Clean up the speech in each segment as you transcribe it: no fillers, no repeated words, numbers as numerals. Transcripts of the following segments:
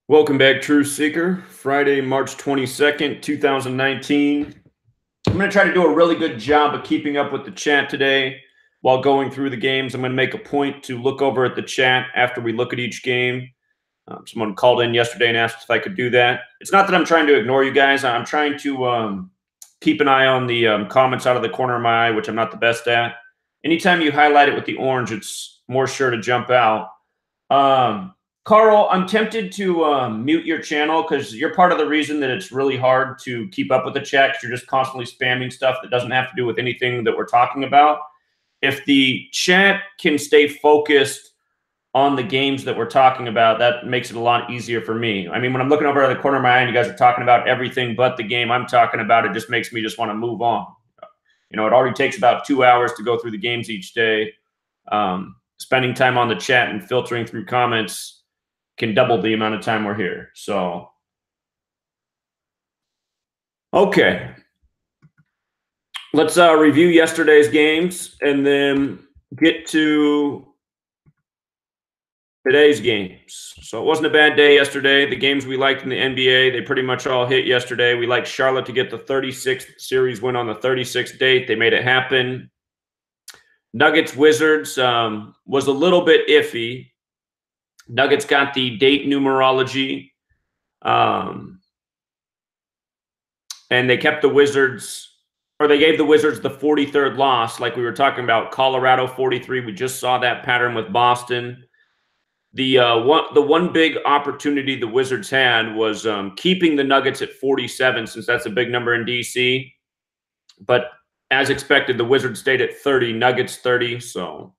Welcome back, Truth Seeker. Friday, March 22nd, 2019. I'm going to try to do a really good job of keeping up with the chat today while going through the games. I'm going to make a point to look over at the chat after we look at each game. Someone called in yesterday and asked if I could do that. It's not that I'm trying to ignore you guys. I'm trying to keep an eye on the comments out of the corner of my eye, which I'm not the best at. Anytime you highlight it with the orange, it's more sure to jump out. Carl, I'm tempted to mute your channel because you're part of the reason that it's really hard to keep up with the chat because you're just constantly spamming stuff that doesn't have to do with anything that we're talking about. If the chat can stay focused on the games that we're talking about, that makes it a lot easier for me. I mean, when I'm looking over at the corner of my eye and you guys are talking about everything but the game I'm talking about, it just makes me just want to move on. You know, it already takes about 2 hours to go through the games each day. Spending time on the chat and filtering through comments can double the amount of time we're here. So, okay. Let's review yesterday's games and then get to today's games. So it wasn't a bad day yesterday. The games we liked in the NBA, they pretty much all hit yesterday. We liked Charlotte to get the 36th series win on the 36th date. They made it happen. Nuggets Wizards was a little bit iffy. Nuggets got the date numerology, and they kept the Wizards, or they gave the Wizards the 43rd loss, like we were talking about. Colorado 43. We just saw that pattern with Boston. The one big opportunity the Wizards had was keeping the Nuggets at 47, since that's a big number in DC. But as expected, the Wizards stayed at 30, Nuggets 30. So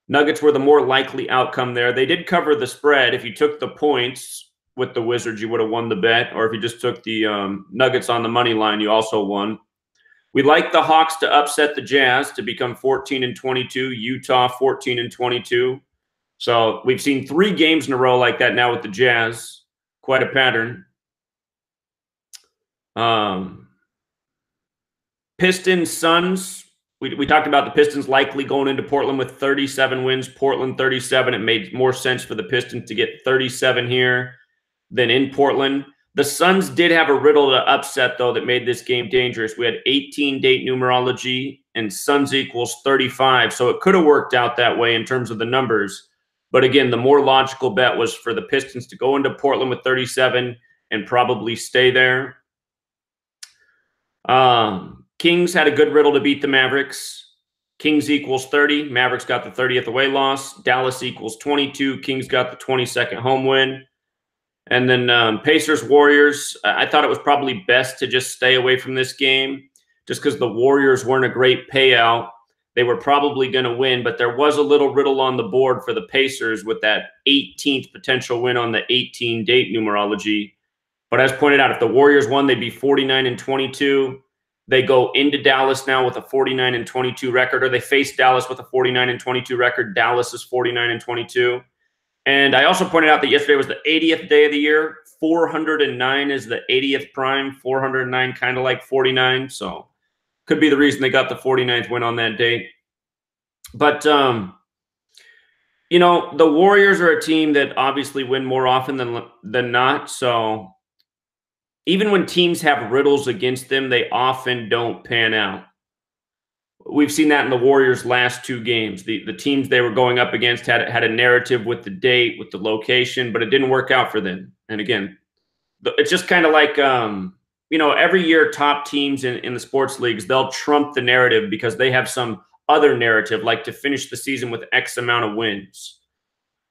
Nuggets were the more likely outcome there. They did cover the spread. If you took the points with the Wizards, you would have won the bet. Or if you just took the Nuggets on the money line, you also won. We like the Hawks to upset the Jazz to become 14-22. Utah 14-22. So we've seen 3 games in a row like that now with the Jazz. Quite a pattern. Pistons, Suns. We talked about the Pistons likely going into Portland with 37 wins. Portland 37. It made more sense for the Pistons to get 37 here than in Portland. The Suns did have a riddle to upset, though, that made this game dangerous. We had 18 date numerology and Suns equals 35. So it could have worked out that way in terms of the numbers. But again, the more logical bet was for the Pistons to go into Portland with 37 and probably stay there. Kings had a good riddle to beat the Mavericks. Kings equals 30. Mavericks got the 30th away loss. Dallas equals 22. Kings got the 22nd home win. And then Pacers, Warriors. I thought it was probably best to just stay away from this game just because the Warriors weren't a great payout. They were probably going to win, but there was a little riddle on the board for the Pacers with that 18th potential win on the 18 date numerology. But as pointed out, if the Warriors won, they'd be 49-22. They go into Dallas now with a 49-22 record, or they face Dallas with a 49-22 record. Dallas is 49-22. And I also pointed out that yesterday was the 80th day of the year. 409 is the 80th prime. 409 kind of like 49. So could be the reason they got the 49th win on that date. But, you know, the Warriors are a team that obviously win more often than not. So even when teams have riddles against them, they often don't pan out. We've seen that in the Warriors' last 2 games. The teams they were going up against had a narrative with the date, with the location, but it didn't work out for them. And again, it's just kind of like, you know, every year top teams in the sports leagues, they'll trump the narrative because they have some other narrative, like to finish the season with X amount of wins.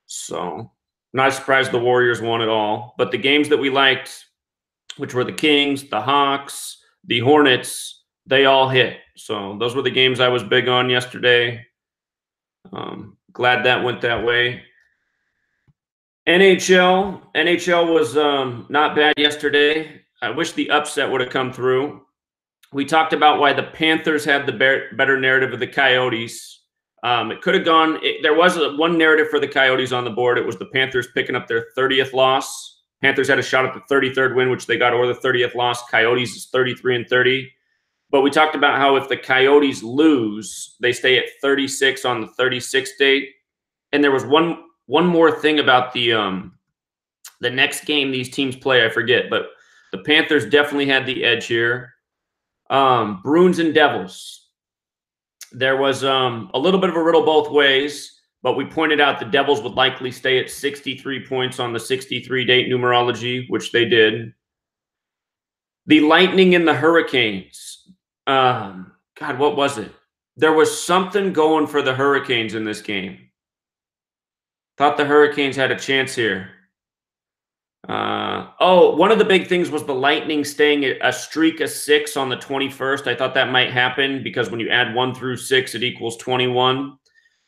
So not surprised the Warriors won it all. But the games that we liked, which were the Kings, the Hawks, the Hornets, they all hit. So those were the games I was big on yesterday. Glad that went that way. NHL was not bad yesterday. I wish the upset would have come through. We talked about why the Panthers had the better narrative of the Coyotes. It could have gone. There was one narrative for the Coyotes on the board. It was the Panthers picking up their 30th loss. Panthers had a shot at the 33rd win, which they got, or the 30th loss. Coyotes is 33-30. But we talked about how if the Coyotes lose, they stay at 36 on the 36th date. And there was one more thing about the The next game these teams play, I forget, but the Panthers definitely had the edge here. Bruins and Devils. There was a little bit of a riddle both ways, but we pointed out the Devils would likely stay at 63 points on the 63 date numerology, which they did. The Lightning and the Hurricanes. God, what was it? There was something going for the Hurricanes in this game. Thought the Hurricanes had a chance here. One of the big things was the Lightning staying at a streak of 6 on the 21st. I thought that might happen because when you add 1 through 6, it equals 21.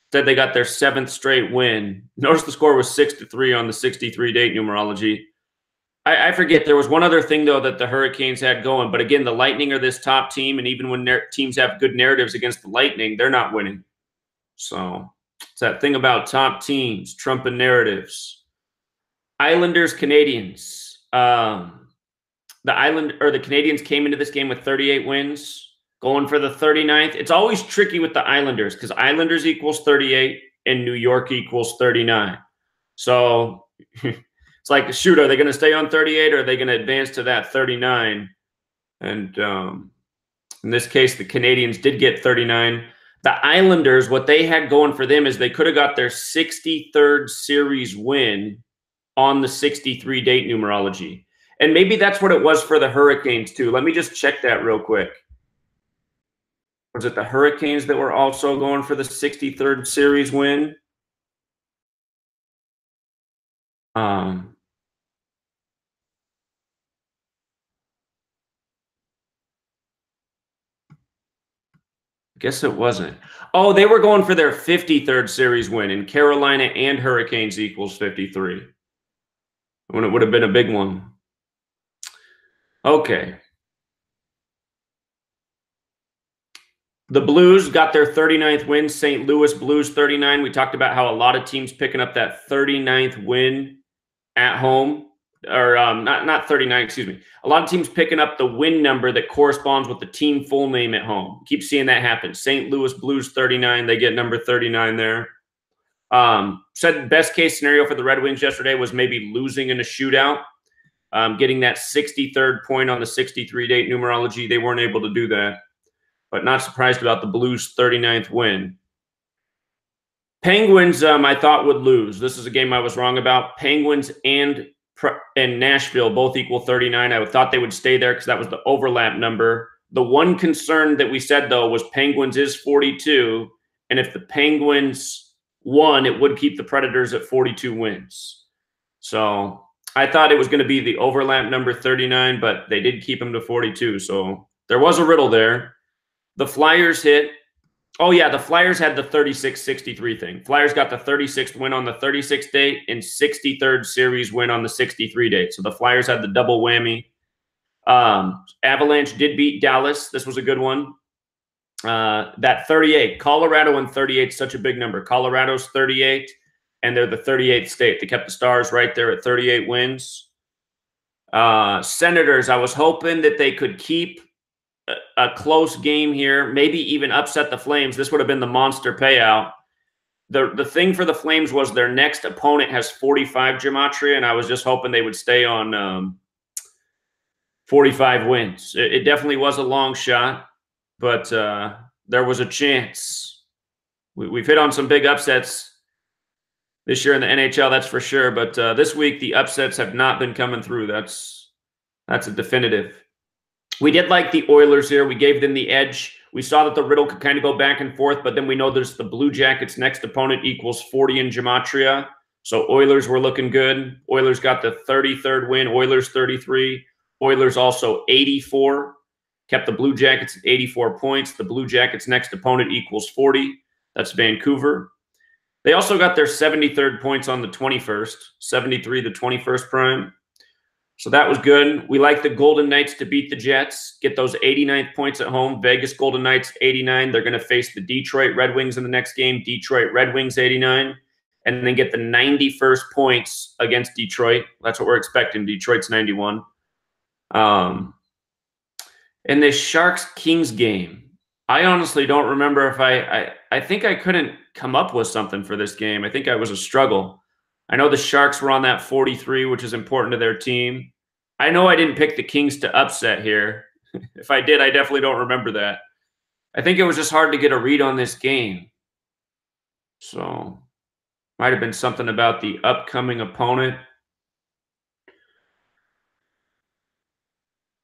Instead, they got their 7th straight win. Notice the score was 6-3 on the 63 date numerology. I forget. There was one other thing, though, that the Hurricanes had going. But again, the Lightning are this top team, and even when teams have good narratives against the Lightning, they're not winning. So it's that thing about top teams, trumping narratives. Islanders, Canadians. The Canadians came into this game with 38 wins, going for the 39th. It's always tricky with the Islanders because Islanders equals 38 and New York equals 39. So it's like, shoot, are they going to stay on 38 or are they going to advance to that 39? And in this case, the Canadians did get 39. The Islanders, what they had going for them is they could have got their 63rd series win on the 63 date numerology. And maybe that's what it was for the Hurricanes too. Let me just check that real quick. Was it the Hurricanes that were also going for the 63rd series win? I guess it wasn't. Oh, they were going for their 53rd series win, and Carolina and Hurricanes equals 53. When it would have been a big one. Okay. The Blues got their 39th win. St. Louis Blues 39. We talked about how a lot of teams picking up that 39th win at home. Or not 39, excuse me. A lot of teams picking up the win number that corresponds with the team full name at home. Keep seeing that happen. St. Louis Blues 39. They get number 39 there. Said best case scenario for the Red Wings yesterday was maybe losing in a shootout. Getting that 63rd point on the 63 date numerology. They weren't able to do that. But not surprised about the Blues' 39th win. Penguins, I thought would lose. This is a game I was wrong about. Penguins and Nashville both equal 39. I thought they would stay there because that was the overlap number. The one concern that we said, though, was Penguins is 42. And if the Penguins won, it would keep the Predators at 42 wins. So I thought it was going to be the overlap number 39, but they did keep them to 42. So there was a riddle there. The Flyers hit. Oh, yeah, the Flyers had the 36-63 thing. Flyers got the 36th win on the 36th date and 63rd series win on the 63 date. So the Flyers had the double whammy. Avalanche did beat Dallas. This was a good one. That 38. Colorado and 38 is such a big number. Colorado's 38, and they're the 38th state. They kept the Stars right there at 38 wins. Senators, I was hoping that they could keep a close game here, maybe even upset the Flames. This would have been the monster payout. The thing for the Flames was their next opponent has 45 Gematria, and I was just hoping they would stay on 45 wins. It definitely was a long shot, but there was a chance. We've hit on some big upsets this year in the NHL, that's for sure. But this week, the upsets have not been coming through. That's a definitive. We did like the Oilers here. We gave them the edge. We saw that the riddle could kind of go back and forth, but then we know there's the Blue Jackets' next opponent equals 40 in Gematria. So Oilers were looking good. Oilers got the 33rd win. Oilers 33. Oilers also 84. Kept the Blue Jackets at 84 points. The Blue Jackets' next opponent equals 40. That's Vancouver. They also got their 73rd points on the 21st. 73, the 21st prime. So that was good. We like the Golden Knights to beat the Jets, get those 89th points at home. Vegas Golden Knights 89. They're going to face the Detroit Red Wings in the next game. Detroit Red Wings 89. And then get the 91st points against Detroit. That's what we're expecting. Detroit's 91. In this Sharks-Kings game, I honestly don't remember if I think I couldn't come up with something for this game. I think I was a struggle. I know the Sharks were on that 43, which is important to their team. I know I didn't pick the Kings to upset here. If I did, I definitely don't remember that. I think it was just hard to get a read on this game. So, might have been something about the upcoming opponent.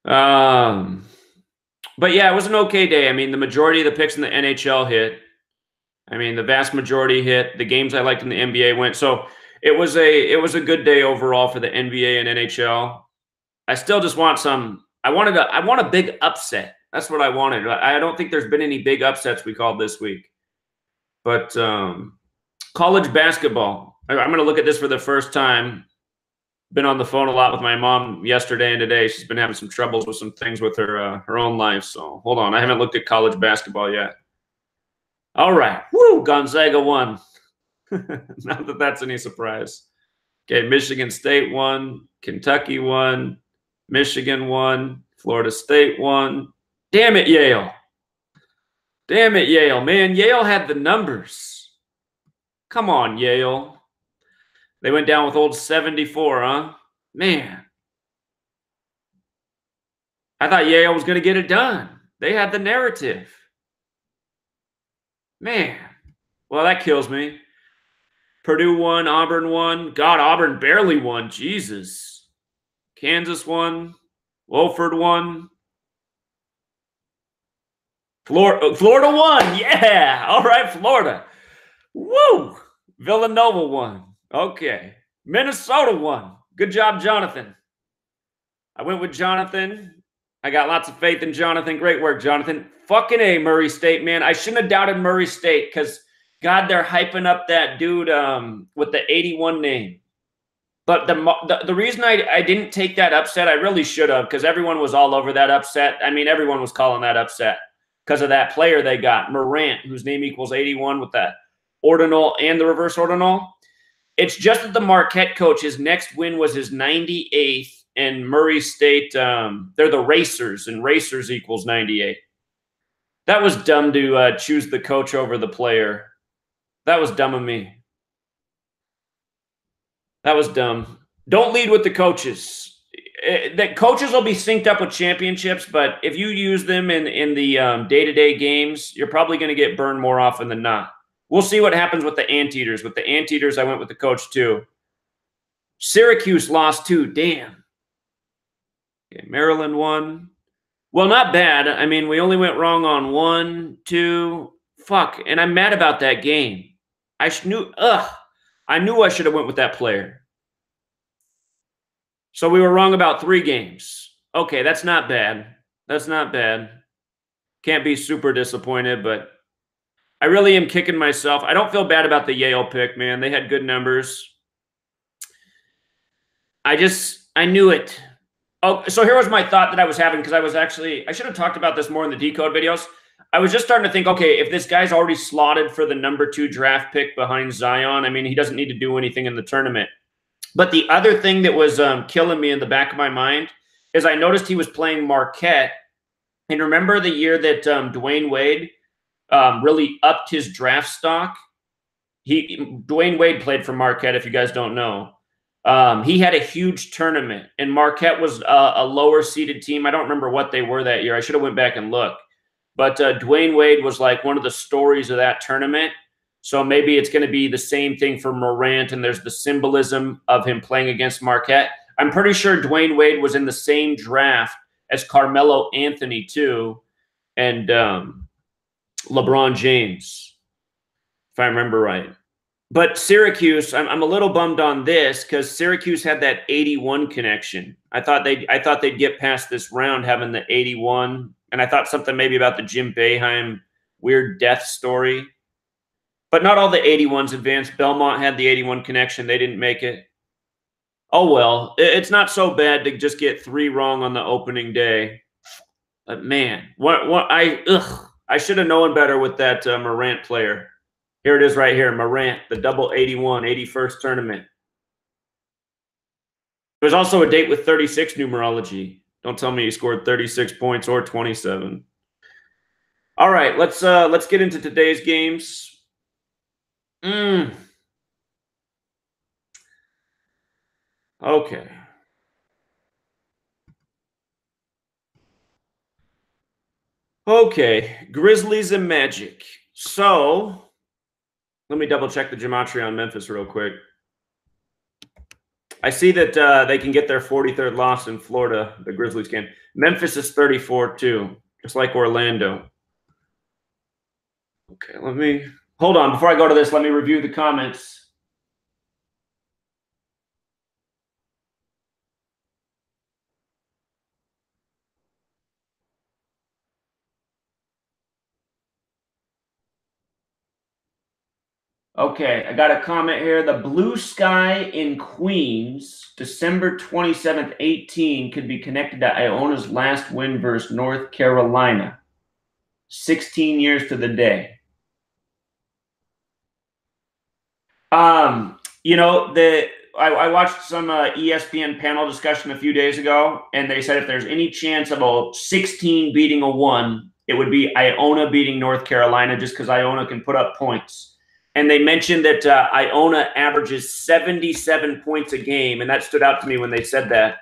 But yeah, it was an okay day. I mean, the majority of the picks in the NHL hit. I mean, the vast majority hit. The games I liked in the NBA went. So it was a good day overall for the NBA and NHL. I still just want some. I want a big upset. That's what I wanted. I don't think there's been any big upsets we called this week. But college basketball. I'm going to look at this for the first time. Been on the phone a lot with my mom yesterday and today. She's been having some troubles with some things with her own life. So hold on, I haven't looked at college basketball yet. All right, woo! Gonzaga won. Not that that's any surprise. Okay, Michigan State won. Kentucky won. Michigan won. Florida State won. Damn it, Yale. Damn it, Yale. Man, Yale had the numbers. Come on, Yale. They went down with old 74, huh? Man. I thought Yale was going to get it done. They had the narrative. Man. Well, that kills me. Purdue won. Auburn won. God, Auburn barely won. Jesus. Kansas won. Wofford won. Florida won. Yeah. All right, Florida. Woo. Villanova won. Okay. Minnesota won. Good job, Jonathan. I went with Jonathan. I got lots of faith in Jonathan. Great work, Jonathan. Fucking A, Murray State, man. I shouldn't have doubted Murray State because, God, they're hyping up that dude with the 81 name. But the reason I didn't take that upset, I really should have, because everyone was all over that upset. I mean, everyone was calling that upset because of that player they got, Morant, whose name equals 81 with that ordinal and the reverse ordinal. It's just that the Marquette coach, his next win was his 98th, and Murray State, they're the Racers, and Racers equals 98. That was dumb to choose the coach over the player. That was dumb of me. That was dumb. Don't lead with the coaches. The coaches will be synced up with championships, but if you use them in the day-to-day games, you're probably going to get burned more often than not. We'll see what happens with the Anteaters. With the Anteaters, I went with the coach too. Syracuse lost too. Damn. Okay, Maryland won. Well, not bad. I mean, we only went wrong on 1, 2. Fuck. And I'm mad about that game. I knew I should have went with that player. So we were wrong about 3 games. Okay, that's not bad. That's not bad. Can't be super disappointed, but I really am kicking myself. I don't feel bad about the Yale pick, man. They had good numbers. I knew it. Oh, so here was my thought that I was having, because I should have talked about this more in the Decode videos. I was just starting to think, okay, if this guy's already slotted for the number 2 draft pick behind Zion, I mean, he doesn't need to do anything in the tournament. But the other thing that was killing me in the back of my mind is I noticed he was playing Marquette. And remember the year that Dwayne Wade really upped his draft stock? Dwayne Wade played for Marquette, if you guys don't know. He had a huge tournament, and Marquette was a lower-seeded team. I don't remember what they were that year. I should have went back and looked. But Dwayne Wade was like one of the stories of that tournament. So maybe it's going to be the same thing for Morant, and there's the symbolism of him playing against Marquette. I'm pretty sure Dwayne Wade was in the same draft as Carmelo Anthony, too, and LeBron James, if I remember right. But Syracuse, I'm a little bummed on this because Syracuse had that 81 connection. I thought they'd get past this round having the 81, and I thought something maybe about the Jim Boeheim weird death story. But not all the 81s advanced. Belmont had the 81 connection. They didn't make it. Oh, well, it's not so bad to just get 3 wrong on the opening day. But, man, I should have known better with that Morant player. Here it is right here, Morant, the double 81, 81st tournament. There was also a date with 36 numerology. Don't tell me he scored 36 points or 27. All right, let's get into today's games. Okay. Okay. Grizzlies and Magic. So let me double check the Gematria on Memphis real quick. I see that they can get their 43rd loss in Florida. The Grizzlies can. Memphis is 34 too, just like Orlando. Okay, let me hold on. Before I go to this, let me review the comments. Okay, I got a comment here. The blue sky in Queens, December 27th, 18, could be connected to Iona's last win versus North Carolina. 16 years to the day. You know, I watched some ESPN panel discussion a few days ago, and they said if there's any chance of a 16 beating a 1, it would be Iona beating North Carolina, just because Iona can put up points. And they mentioned that Iona averages 77 points a game, and that stood out to me when they said that.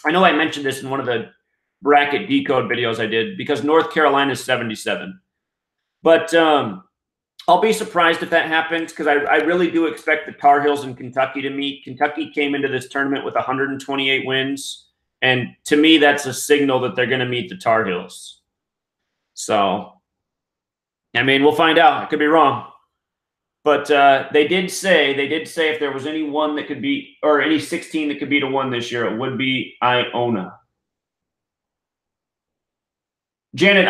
I know I mentioned this in one of the bracket decode videos I did, because North Carolina is 77. But I'll be surprised if that happens, because I really do expect the Tar Heels and Kentucky to meet. Kentucky came into this tournament with 128 wins, and to me, that's a signal that they're going to meet the Tar Heels. So, I mean, we'll find out. I could be wrong. But they did say if there was any one that could beat, or any 16 that could beat a 1 this year, it would be Iona. Janet,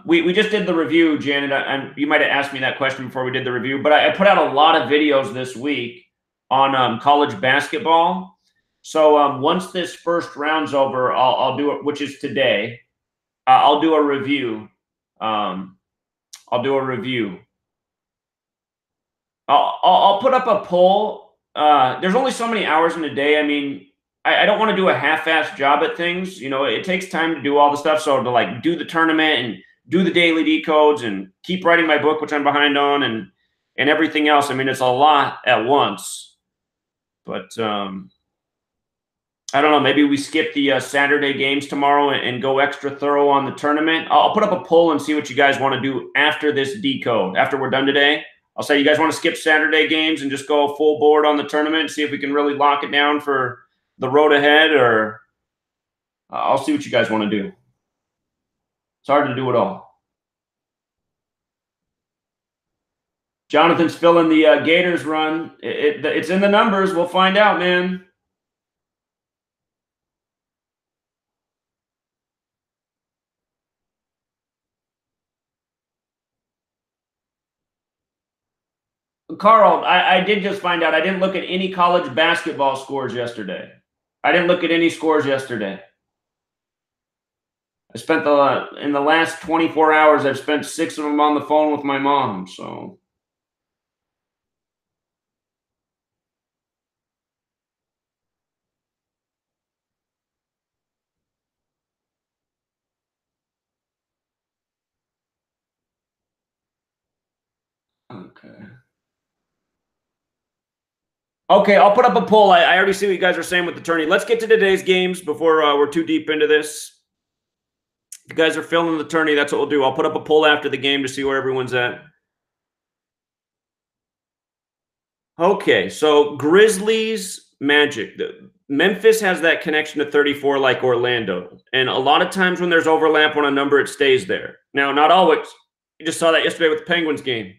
we just did the review, Janet. You might have asked me that question before we did the review, but I put out a lot of videos this week on college basketball. So once this first round's over, I'll do it, which is today. I'll do a review. I'll put up a poll. There's only so many hours in a day. I mean, I don't want to do a half-assed job at things. You know, it takes time to do all the stuff. So to like do the tournament and do the daily decodes and keep writing my book, which I'm behind on, and everything else. I mean, it's a lot at once. But I don't know. Maybe we skip the Saturday games tomorrow and go extra thorough on the tournament. I'll put up a poll and see what you guys want to do after this decode. After we're done today, I'll say, you guys want to skip Saturday games and just go full board on the tournament, see if we can really lock it down for the road ahead, or I'll see what you guys want to do. It's hard to do it all. Jonathan's filling the Gators run. It's in the numbers. We'll find out, man. Carl, I did just find out. I didn't look at any college basketball scores yesterday. I didn't look at any scores yesterday. I spent in the last 24 hours, I've spent 6 of them on the phone with my mom. So. Okay, I'll put up a poll. I already see what you guys are saying with the tourney. Let's get to today's games before we're too deep into this. If you guys are filling the tourney, that's what we'll do. I'll put up a poll after the game to see where everyone's at. Okay, so Grizzlies, Magic. Memphis has that connection to 34 like Orlando. And a lot of times when there's overlap on a number, it stays there. Now, not always. You just saw that yesterday with the Penguins game.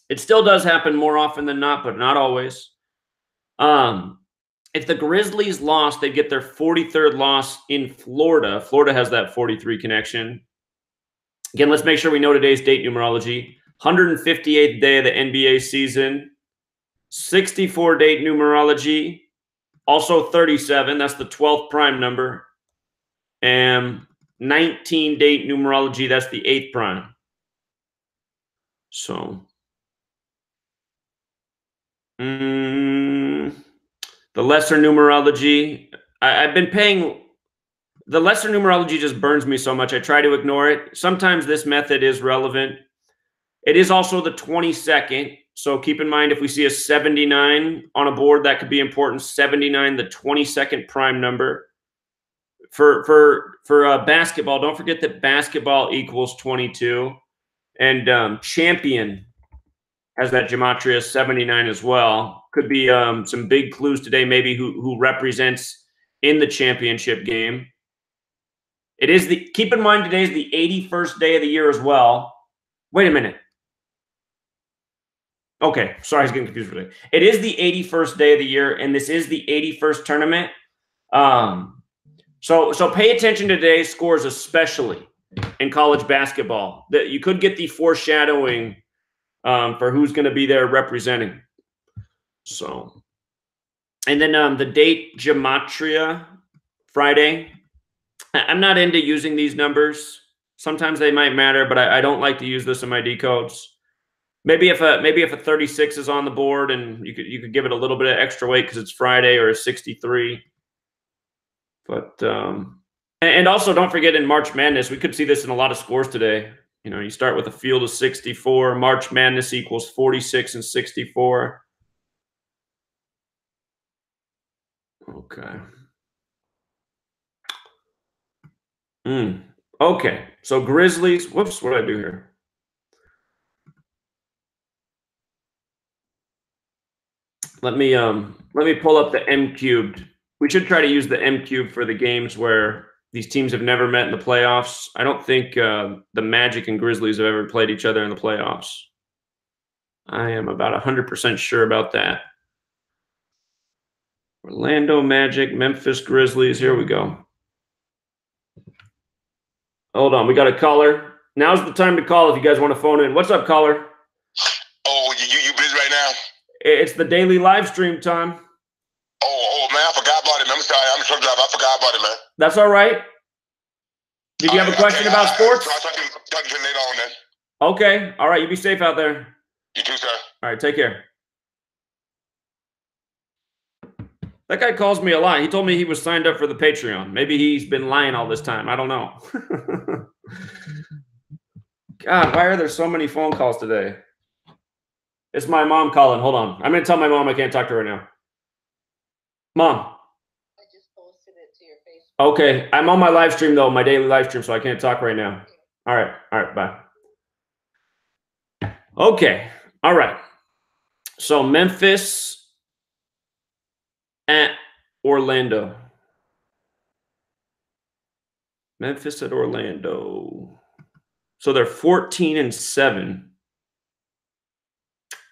It still does happen more often than not, but not always. If the Grizzlies lost, they'd get their 43rd loss in Florida. Florida has that 43 connection. Again, let's make sure we know today's date numerology. 158th day of the NBA season. 64 date numerology. Also 37. That's the 12th prime number. And 19 date numerology. That's the 8th prime. So. The lesser numerology, I've been paying, the lesser numerology just burns me so much. I try to ignore it. Sometimes this method is relevant. It is also the 22nd. So keep in mind, if we see a 79 on a board, that could be important. 79, the 22nd prime number. For basketball, don't forget that basketball equals 22. And champion has that gematria 79 as well. Could be some big clues today, maybe who represents in the championship game. It is keep in mind, today is the 81st day of the year as well. Wait a minute. Okay, sorry, I was getting confused for a second. It is the 81st day of the year, and this is the 81st tournament. So pay attention to today's scores, especially in college basketball. That you could get the foreshadowing for who's going to be there representing. So, and then the date, Gematria Friday. I'm not into using these numbers. Sometimes they might matter, but I don't like to use this in my decodes. Maybe if a 36 is on the board, and you could give it a little bit of extra weight because it's Friday, or a 63. But and also don't forget, in March Madness, we could see this in a lot of scores today. You know, you start with a field of 64. March Madness equals 46 and 64. Okay. Okay. So Grizzlies. Whoops. What did I do here? Let me pull up the M cubed. We should try to use the M cubed for the games where these teams have never met in the playoffs. I don't think the Magic and Grizzlies have ever played each other in the playoffs. I am about 100% sure about that. Orlando Magic, Memphis Grizzlies. Here we go. Hold on, we got a caller. Now's the time to call if you guys want to phone in. What's up, caller? Oh, you busy right now? It's the daily live stream time. Oh man, I forgot about it, man. I'm sorry, I'm a truck driver. I forgot about it, man. That's all right. Did you have a question about sports? I'll talk to you later on, then. Okay. All right. You be safe out there. You too, sir. All right. Take care. That guy calls me a lie. He told me he was signed up for the Patreon. Maybe he's been lying all this time. I don't know. God, why are there so many phone calls today? It's my mom calling. Hold on. I'm going to tell my mom I can't talk to her right now. Mom. I just posted it to your Facebook. Okay. I'm on my live stream, though, my daily live stream, so I can't talk right now. All right. All right. Bye. Okay. All right. So Memphis at Orlando. Memphis at Orlando. So they're 14-7.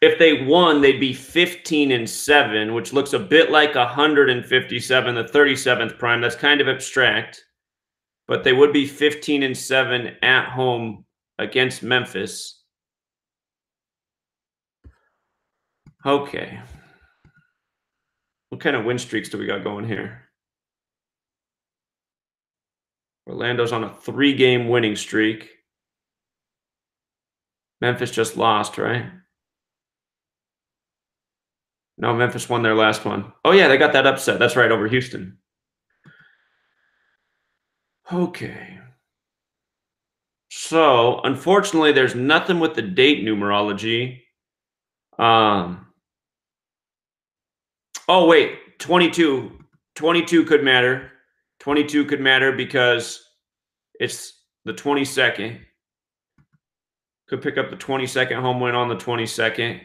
If they won, they'd be 15-7, which looks a bit like 157, the 37th prime. That's kind of abstract. But they would be 15-7 at home against Memphis. Okay. What kind of win streaks do we got going here? Orlando's on a 3-game winning streak. Memphis just lost, right? No, Memphis won their last one. Oh, yeah, they got that upset. That's right, over Houston. Okay. So, unfortunately, there's nothing with the date numerology. Oh, wait, 22. 22 could matter. 22 could matter because it's the 22nd. Could pick up the 22nd home win on the 22nd.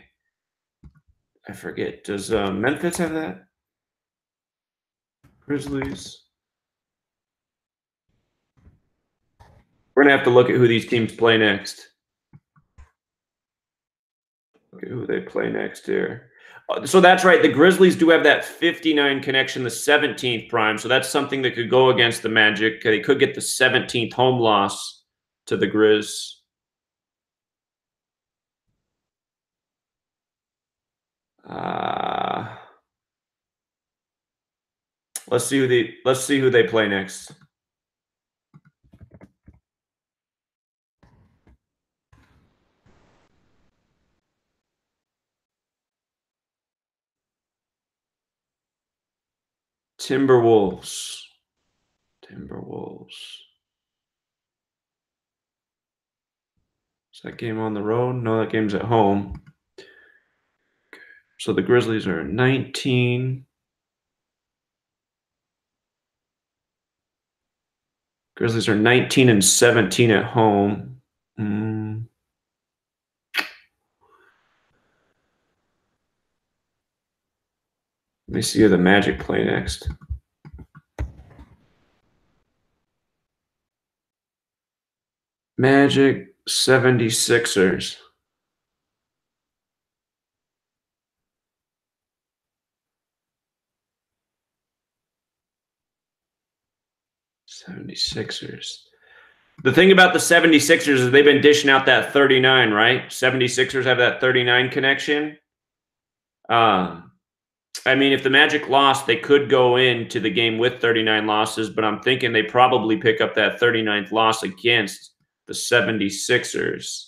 I forget. Does Memphis have that? Grizzlies. We're going to have to look at who these teams play next. Look at who they play next here. So that's right. The Grizzlies do have that 59 connection, the 17th prime. So that's something that could go against the Magic. They could get the 17th home loss to the Grizz. Let's see who they play next. Timberwolves. Is that game on the road? No, that game's at home. So the Grizzlies are 19. Grizzlies are 19 and 17 at home. Let me see who the Magic play next. Magic 76ers. The thing about the 76ers is they've been dishing out that 39, right? 76ers have that 39 connection. I mean, if the Magic lost, they could go into the game with 39 losses, but I'm thinking they probably pick up that 39th loss against the 76ers.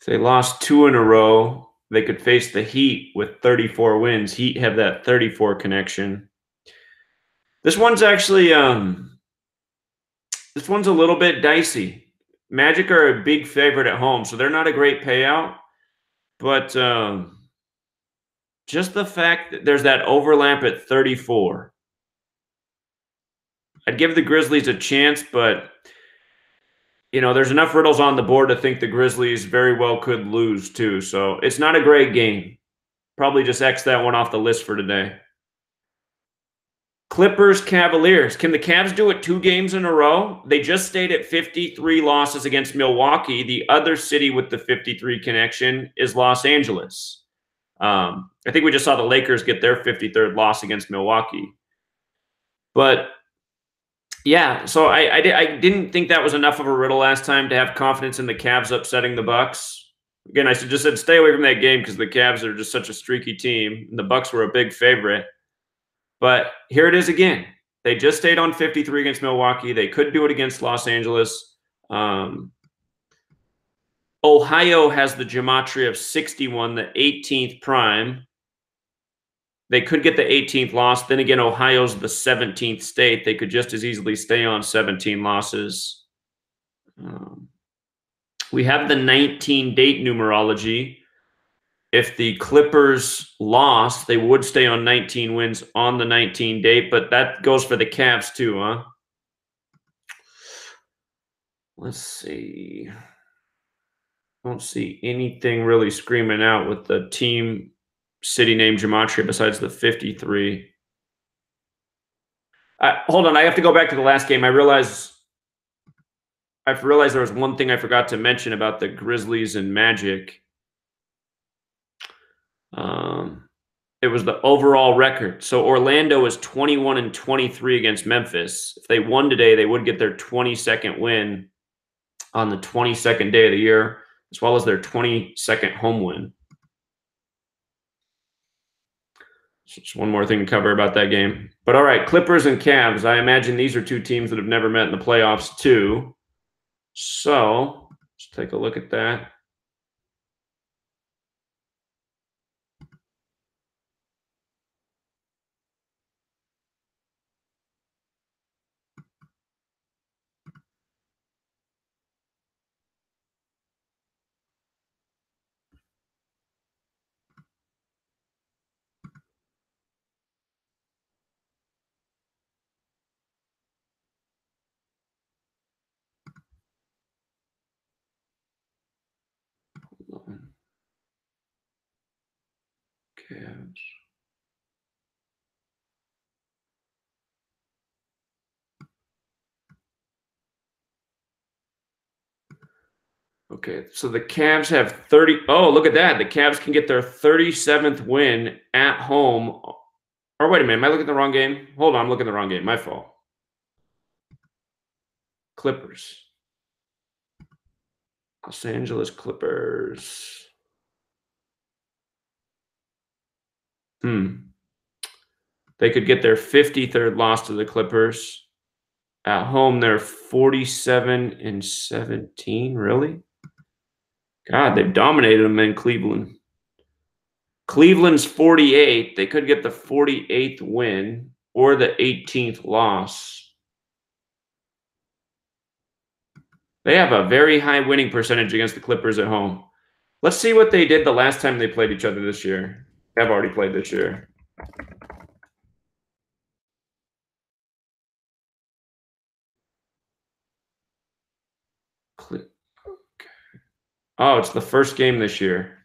If they lost 2 in a row, they could face the Heat with 34 wins. Heat have that 34 connection. This one's actually this one's a little bit dicey. Magic are a big favorite at home, so they're not a great payout. But just the fact that there's that overlap at 34. I'd give the Grizzlies a chance, but you know, there's enough riddles on the board to think the Grizzlies very well could lose too. So it's not a great game. Probably just X that one off the list for today. Clippers, Cavaliers. Can the Cavs do it 2 games in a row? They just stayed at 53 losses against Milwaukee. The other city with the 53 connection is Los Angeles. I think we just saw the Lakers get their 53rd loss against Milwaukee. But yeah, so I didn't think that was enough of a riddle last time to have confidence in the Cavs upsetting the Bucks. Again, I just said stay away from that game because the Cavs are just such a streaky team, and the Bucks were a big favorite. But here it is again. They just stayed on 53 against Milwaukee. They could do it against Los Angeles. Ohio has the Gematria of 61, the 18th prime. They could get the 18th loss. Then again, Ohio's the 17th state. They could just as easily stay on 17 losses. We have the 19-date numerology. If the Clippers lost, they would stay on 19 wins on the 19 date, but that goes for the Cavs too, huh? Let's see. Don't see anything really screaming out with the team city name Gematria besides the 53. Hold on, I have to go back to the last game. I've realized there was one thing I forgot to mention about the Grizzlies and Magic. It was the overall record. So Orlando is 21 and 23 against Memphis. If they won today, they would get their 22nd win on the 22nd day of the year, as well as their 22nd home win. Just one more thing to cover about that game. But all right, Clippers and Cavs. I imagine these are 2 teams that have never met in the playoffs too. So let's take a look at that. Cavs. Okay, so the Cavs have 30. Oh, look at that. The Cavs can get their 37th win at home. Or wait a minute, am I looking at the wrong game? Hold on, I'm looking at the wrong game. My fault. Clippers. Los Angeles Clippers. They could get their 53rd loss to the Clippers. At home, they're 47 and 17. Really? God, they've dominated them in Cleveland. Cleveland's 48. They could get the 48th win or the 18th loss. They have a very high winning percentage against the Clippers at home. Let's see what they did the last time they played each other this year. They've already played this year. Oh, it's the first game this year.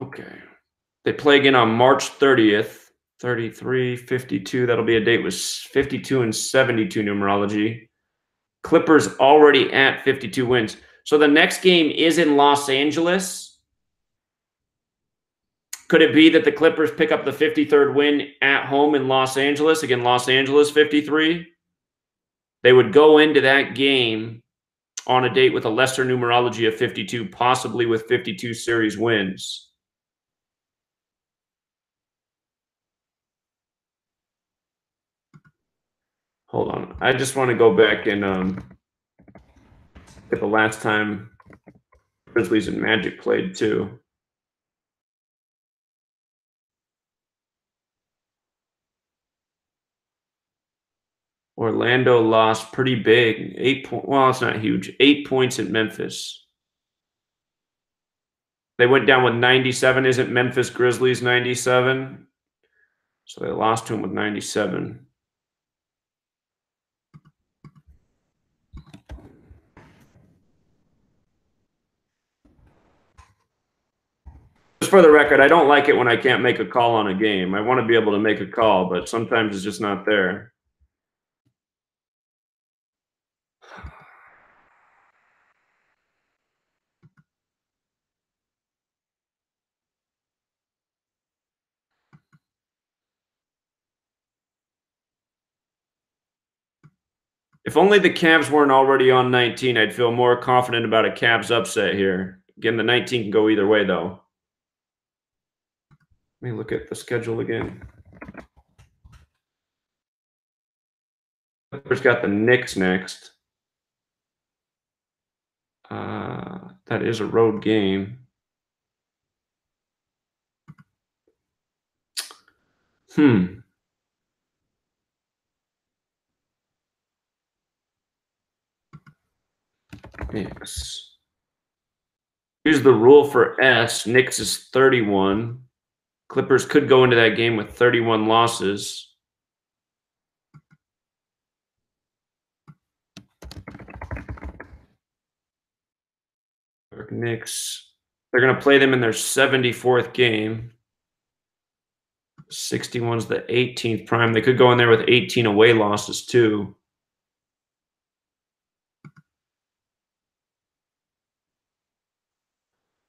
Okay. They play again on March 30th. 33, 52. That'll be a date with 52 and 72 numerology. Clippers already at 52 wins. So the next game is in Los Angeles. Could it be that the Clippers pick up the 53rd win at home in Los Angeles? Again, Los Angeles 53. They would go into that game on a date with a lesser numerology of 52, possibly with 52 series wins. Hold on. I just want to go back and at the last time Grizzlies and Magic played too. Orlando lost pretty big. 8 points. Well, it's not huge. 8 points at Memphis. They went down with 97. Isn't Memphis Grizzlies 97? So they lost to him with 97. Just for the record, I don't like it when I can't make a call on a game. I want to be able to make a call, but sometimes it's just not there. If only the Cavs weren't already on 19, I'd feel more confident about a Cavs upset here. Again, the 19 can go either way, though. Let me look at the schedule again. Clippers got the Knicks next. That is a road game. Knicks. Here's the rule for S. Knicks is 31. Clippers could go into that game with 31 losses. Knicks. They're going to play them in their 74th game. 61's the 18th prime. They could go in there with 18 away losses too.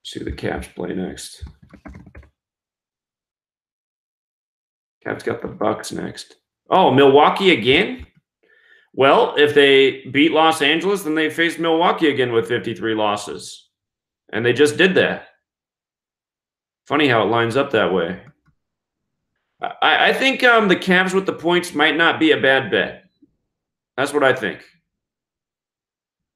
See who the Cavs play next. Cavs got the Bucks next. Oh, Milwaukee again? Well, if they beat Los Angeles, then they face Milwaukee again with 53 losses. And they just did that. Funny how it lines up that way. I think the Cavs with the points might not be a bad bet. That's what I think.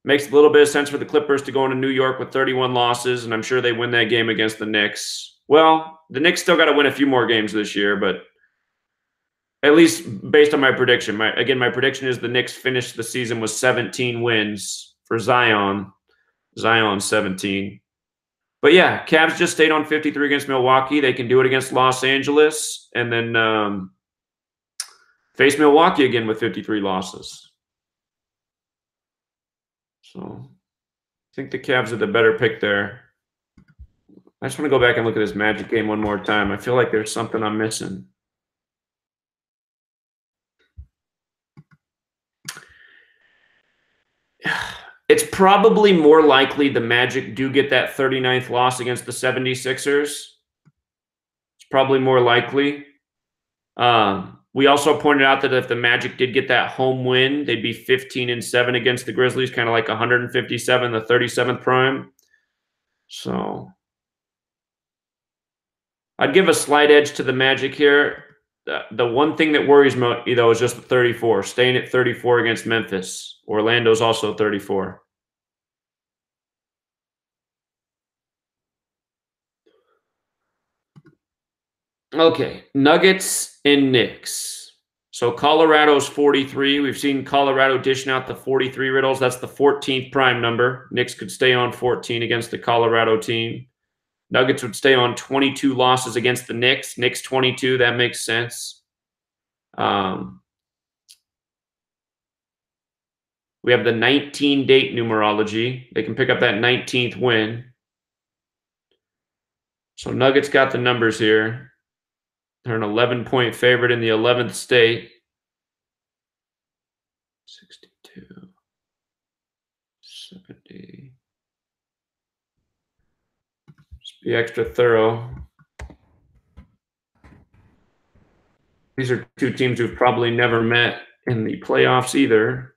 Makes a little bit of sense for the Clippers to go into New York with 31 losses, and I'm sure they win that game against the Knicks. Well, the Knicks still got to win a few more games this year, but at least based on my prediction. My prediction is the Knicks finish the season with 17 wins for Zion. Zion 17. But yeah, Cavs just stayed on 53 against Milwaukee. They can do it against Los Angeles and then face Milwaukee again with 53 losses. So I think the Cavs are the better pick there. I just want to go back and look at this Magic game one more time. I feel like there's something I'm missing. It's probably more likely the Magic do get that 39th loss against the 76ers. It's probably more likely. We also pointed out that if the Magic did get that home win, they'd be 15-7 against the Grizzlies, kind of like 157, the 37th prime. So I'd give a slight edge to the Magic here. The one thing that worries me, though, is just the 34. Staying at 34 against Memphis. Orlando's also 34. Okay, Nuggets and Knicks. So Colorado's 43. We've seen Colorado dishing out the 43 riddles. That's the 14th prime number. Knicks could stay on 14 against the Colorado team. Nuggets would stay on 22 losses against the Knicks. Knicks 22. That makes sense. We have the 19 date numerology. They can pick up that 19th win. So Nuggets got the numbers here. They're an 11-point favorite in the 11th state. 62, 70. Just be extra thorough. These are two teams who've probably never met in the playoffs either.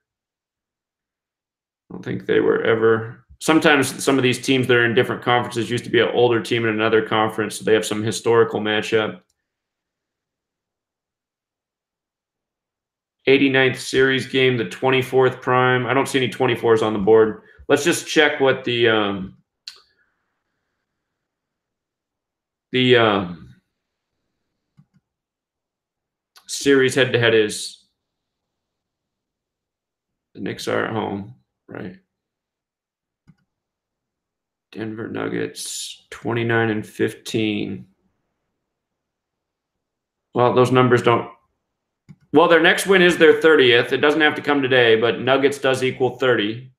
I don't think they were ever. Sometimes some of these teams that are in different conferences used to be an older team in another conference, so they have some historical matchup. 89th series game, the 24th prime. I don't see any 24s on the board. Let's just check what the series head-to-head is. The Knicks are at home, right? Denver Nuggets, 29-15. Well, those numbers don't. Well, their next win is their 30th. It doesn't have to come today, but Nuggets does equal 30.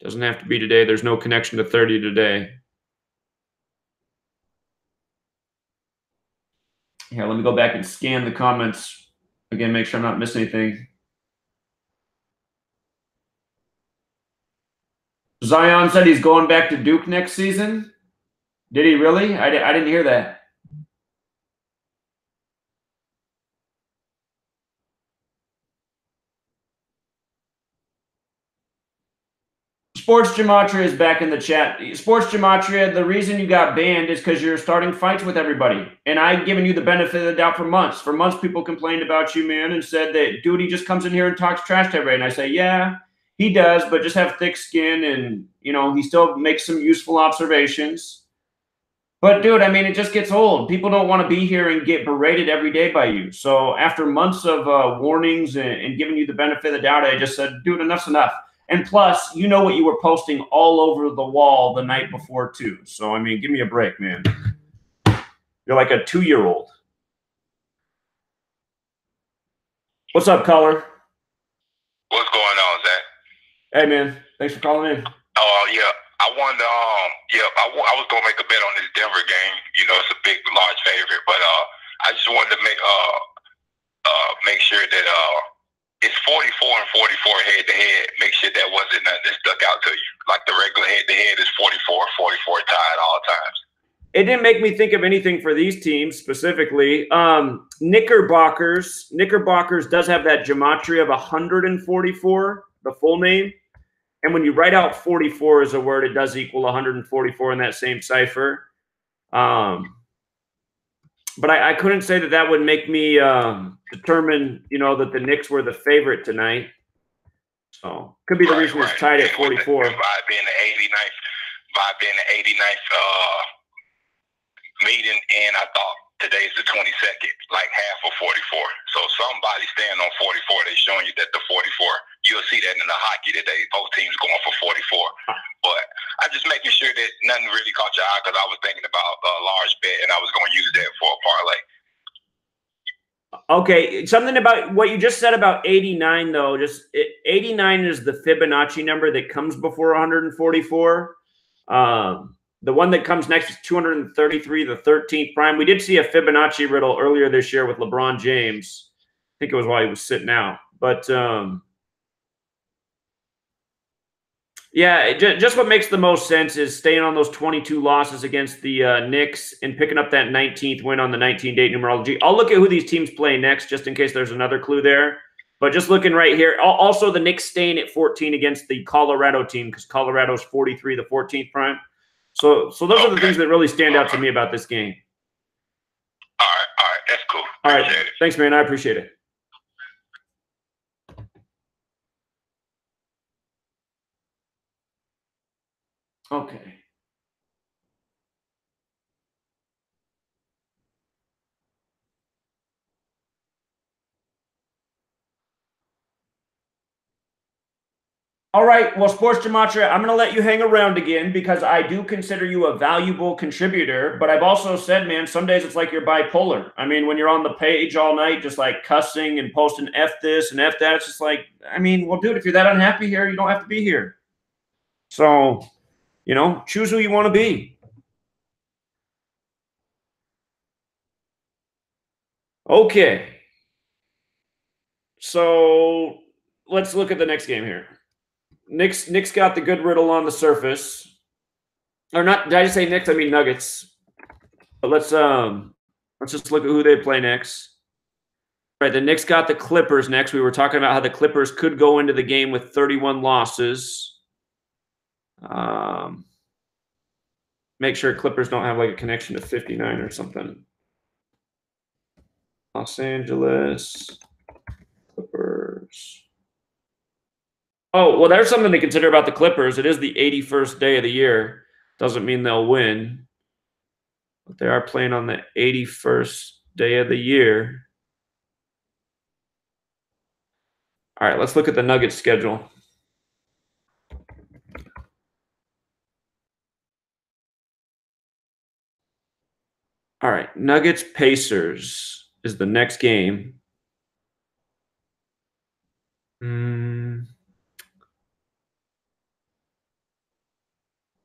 Doesn't have to be today. There's no connection to 30 today. Here, let me go back and scan the comments again, make sure I'm not missing anything. Zion said he's going back to Duke next season. Did he really? I didn't hear that. Sports Gematria is back in the chat. Sports Gematria, the reason you got banned is because you're starting fights with everybody. And I've given you the benefit of the doubt for months. For months, people complained about you, man, and said that, dude, he just comes in here and talks trash to everybody. And I say, yeah, he does, but just have thick skin and, you know, he still makes some useful observations. But, dude, I mean, it just gets old. People don't want to be here and get berated every day by you. So after months of warnings and giving you the benefit of the doubt, I just said, dude, enough's enough. And plus, you know what you were posting all over the wall the night before, too. So, I mean, give me a break, man. You're like a 2-year-old. What's up, caller? What's going on, Zach? Hey, man. Thanks for calling in. Oh, yeah. I wanted I was going to make a bet on this Denver game. You know, it's a big, large favorite. But I just wanted to make sure that it's 44 and 44 head-to-head. Make sure that wasn't nothing that stuck out to you. Like the regular head-to-head is 44 tied all times. It didn't make me think of anything for these teams specifically. Knickerbockers does have that gematria of 144, the full name. And when you write out 44 as a word, it does equal 144 in that same cipher. But I couldn't say that would make me determine, you know, that the Knicks were the favorite tonight. So could be the reason it's tied at 44. By being the 89th meeting, and I thought today's the 22nd, like half of 44. So somebody staying on 44. They're showing you that the 44. You'll see that in the hockey today. Both teams going for 44. But I'm just making sure that nothing really caught your eye because I was thinking about a large bet and I was going to use that for a parlay. Okay, something about what you just said about 89, though. 89 is the Fibonacci number that comes before 144. The one that comes next is 233, the 13th prime. We did see a Fibonacci riddle earlier this year with LeBron James. I think it was while he was sitting out. But, yeah, just what makes the most sense is staying on those 22 losses against the Knicks and picking up that 19th win on the 19-date numerology. I'll look at who these teams play next just in case there's another clue there. But just looking right here, also the Knicks staying at 14 against the Colorado team because Colorado's 43, the 14th prime. So those are the things that really stand out to me about this game. All right, that's cool. All right, thanks, man. I appreciate it. Okay. All right. Well, Sports Gematria, I'm going to let you hang around again because I do consider you a valuable contributor. But I've also said, man, some days it's like you're bipolar. I mean, when you're on the page all night, just like cussing and posting F this and F that, it's just like, I mean, well, dude, if you're that unhappy here, you don't have to be here. So, you know, choose who you want to be. Okay. So let's look at the next game here. Nick's got the good riddle on the surface. Or not, did I just say Knicks? I mean Nuggets. But let's just look at who they play next. Right, the Knicks got the Clippers next. We were talking about how the Clippers could go into the game with 31 losses. Make sure Clippers don't have like a connection to 59 or something. Los Angeles Clippers. Oh, well, there's something to consider about the Clippers. It is the 81st day of the year. Doesn't mean they'll win. But they are playing on the 81st day of the year. All right, let's look at the Nuggets schedule. All right, Nuggets Pacers is the next game.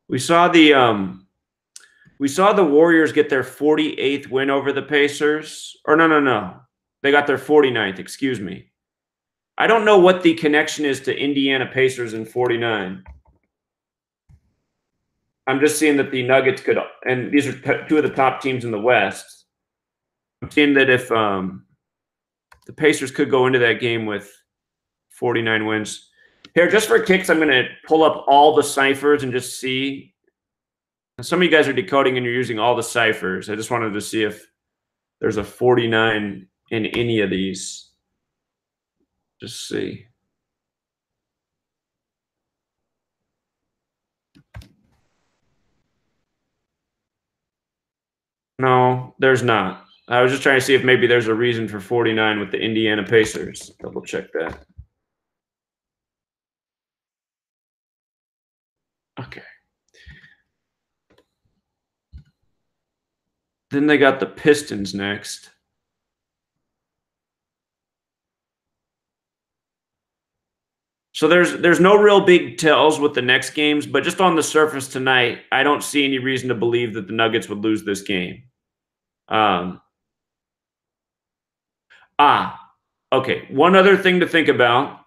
We saw the Warriors get their 48th win over the Pacers. Or no. They got their 49th, excuse me. I don't know what the connection is to Indiana Pacers in 49. I'm just seeing that the Nuggets could, and these are two of the top teams in the West. I'm seeing that if the Pacers could go into that game with 49 wins. Here, just for kicks, I'm going to pull up all the ciphers and just see. Some of you guys are decoding and you're using all the ciphers. I just wanted to see if there's a 49 in any of these. Just see. No, there's not. I was just trying to see if maybe there's a reason for 49 with the Indiana Pacers. Double check that. Okay. Then they got the Pistons next. So there's no real big tells with the next games, but just on the surface tonight, I don't see any reason to believe that the Nuggets would lose this game. Okay. One other thing to think about.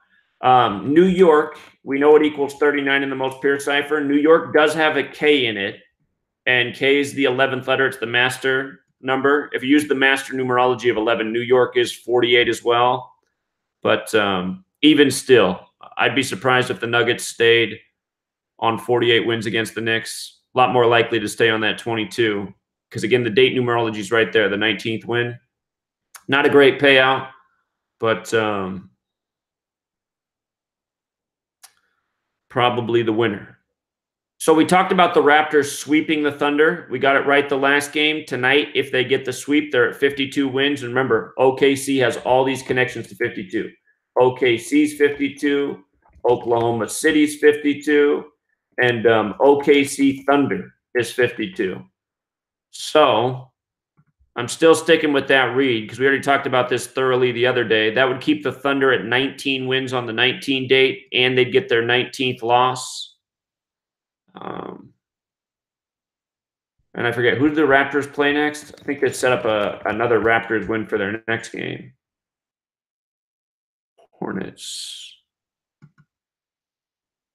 New York, we know it equals 39 in the most pure cipher. New York does have a K in it, and K is the 11th letter. It's the master number. If you use the master numerology of 11, New York is 48 as well. But even still, I'd be surprised if the Nuggets stayed on 48 wins against the Knicks. A lot more likely to stay on that 22. Because, again, the date numerology is right there, the 19th win. Not a great payout, but probably the winner. So we talked about the Raptors sweeping the Thunder. We got it right the last game. Tonight, if they get the sweep, they're at 52 wins. And remember, OKC has all these connections to 52. OKC's 52, Oklahoma City's 52, and OKC Thunder is 52. So I'm still sticking with that read because we already talked about this thoroughly the other day. That would keep the Thunder at 19 wins on the 19 date, and they'd get their 19th loss. And I forget, who do the Raptors play next? I think they set up another Raptors win for their next game. Hornets.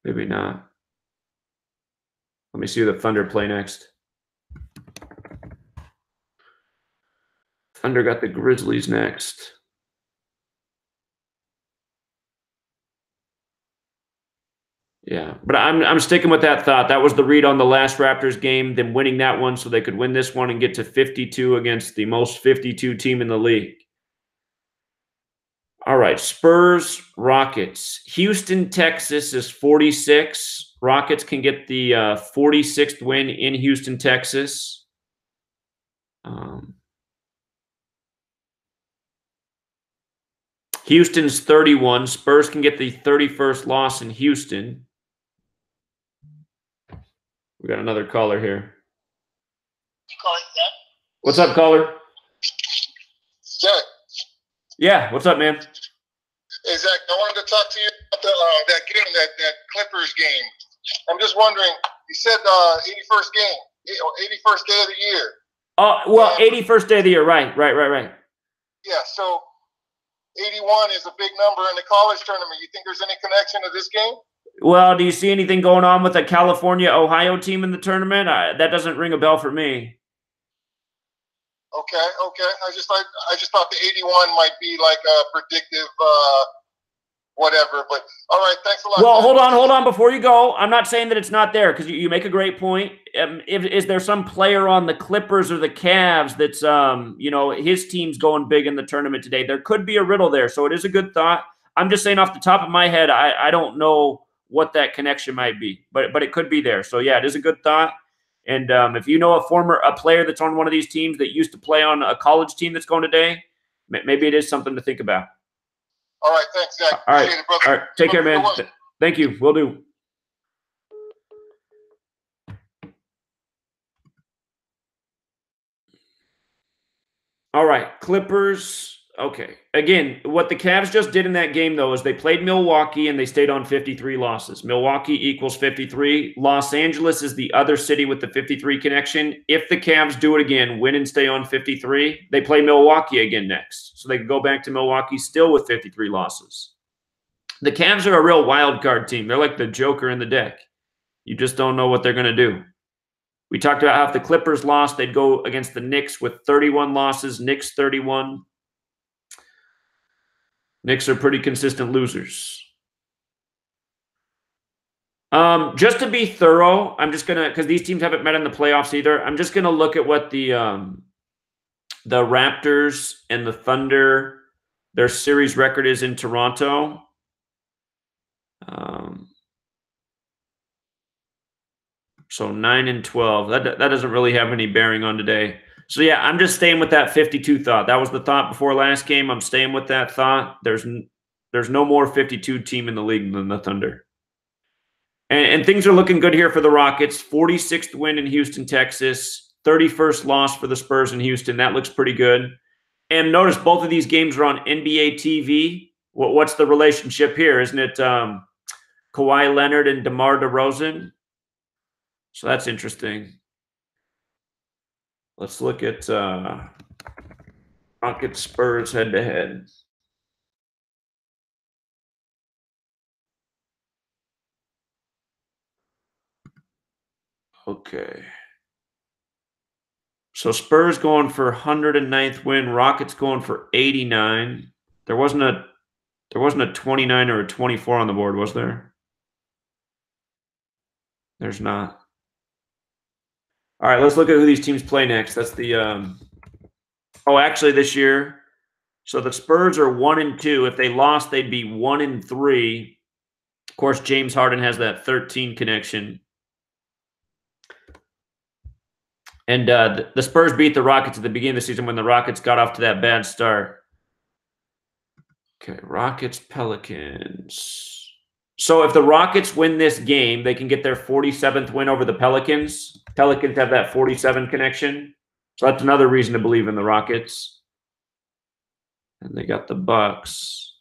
Maybe not. Let me see who the Thunder play next. Thunder got the Grizzlies next. Yeah, but I'm sticking with that thought. That was the read on the last Raptors game, them winning that one so they could win this one and get to 52 against the most 52 team in the league. All right, Spurs, Rockets. Houston, Texas is 46. Rockets can get the 46th win in Houston, Texas. Houston's 31. Spurs can get the 31st loss in Houston. We got another caller here. What's up, caller? Jack. Yeah, what's up, man? Hey, Zach, I wanted to talk to you about that game, that Clippers game. I'm just wondering, you said 81st game, 81st day of the year. Oh, well, 81st day of the year, right. Yeah, so 81 is a big number in the college tournament. You think there's any connection to this game? Well, do you see anything going on with the California-Ohio team in the tournament? That doesn't ring a bell for me. Okay. I just thought the 81 might be like a predictive whatever. But all right, thanks a lot. Well, hold on before you go. I'm not saying that it's not there because you make a great point. Is there some player on the Clippers or the Cavs that's his team's going big in the tournament today? There could be a riddle there, so it is a good thought. I'm just saying off the top of my head, I don't know what that connection might be, but it could be there. So yeah, it is a good thought. And if you know a player that's on one of these teams that used to play on a college team that's going today, maybe it is something to think about. All right, thanks, Zach. All right, appreciate it, brother. all right. Take care, man. Thank you. Will do. All right, Clippers. Okay. Again, what the Cavs just did in that game, though, is they played Milwaukee and they stayed on 53 losses. Milwaukee equals 53. Los Angeles is the other city with the 53 connection. If the Cavs do it again, win and stay on 53, they play Milwaukee again next. So they can go back to Milwaukee still with 53 losses. The Cavs are a real wild card team. They're like the Joker in the deck. You just don't know what they're going to do. We talked about how if the Clippers lost, they'd go against the Knicks with 31 losses. Knicks 31. Knicks are pretty consistent losers. Just to be thorough, I'm just gonna, because these teams haven't met in the playoffs either. I'm just gonna look at what the Raptors and the Thunder, their series record is in Toronto. So 9-12. That doesn't really have any bearing on today. So yeah, I'm just staying with that 52 thought. That was the thought before last game. I'm staying with that thought. There's no more 52 team in the league than the Thunder. And things are looking good here for the Rockets. 46th win in Houston, Texas. 31st loss for the Spurs in Houston. That looks pretty good. And notice both of these games are on NBA TV. What's the relationship here? Isn't it Kawhi Leonard and DeMar DeRozan? So that's interesting. Let's look at Rockets Spurs head-to-head. Okay. So Spurs going for 109th win, Rockets going for 89. There wasn't a 29 or a 24 on the board, was there? There's not. All right, let's look at who these teams play next. That's the actually this year. So the Spurs are 1-2. If they lost, they'd be 1-3. Of course, James Harden has that 13 connection. And the Spurs beat the Rockets at the beginning of the season when the Rockets got off to that bad start. Okay, Rockets, Pelicans. So if the Rockets win this game, they can get their 47th win over the Pelicans. Pelicans have that 47 connection. So that's another reason to believe in the Rockets. And they got the Bucks.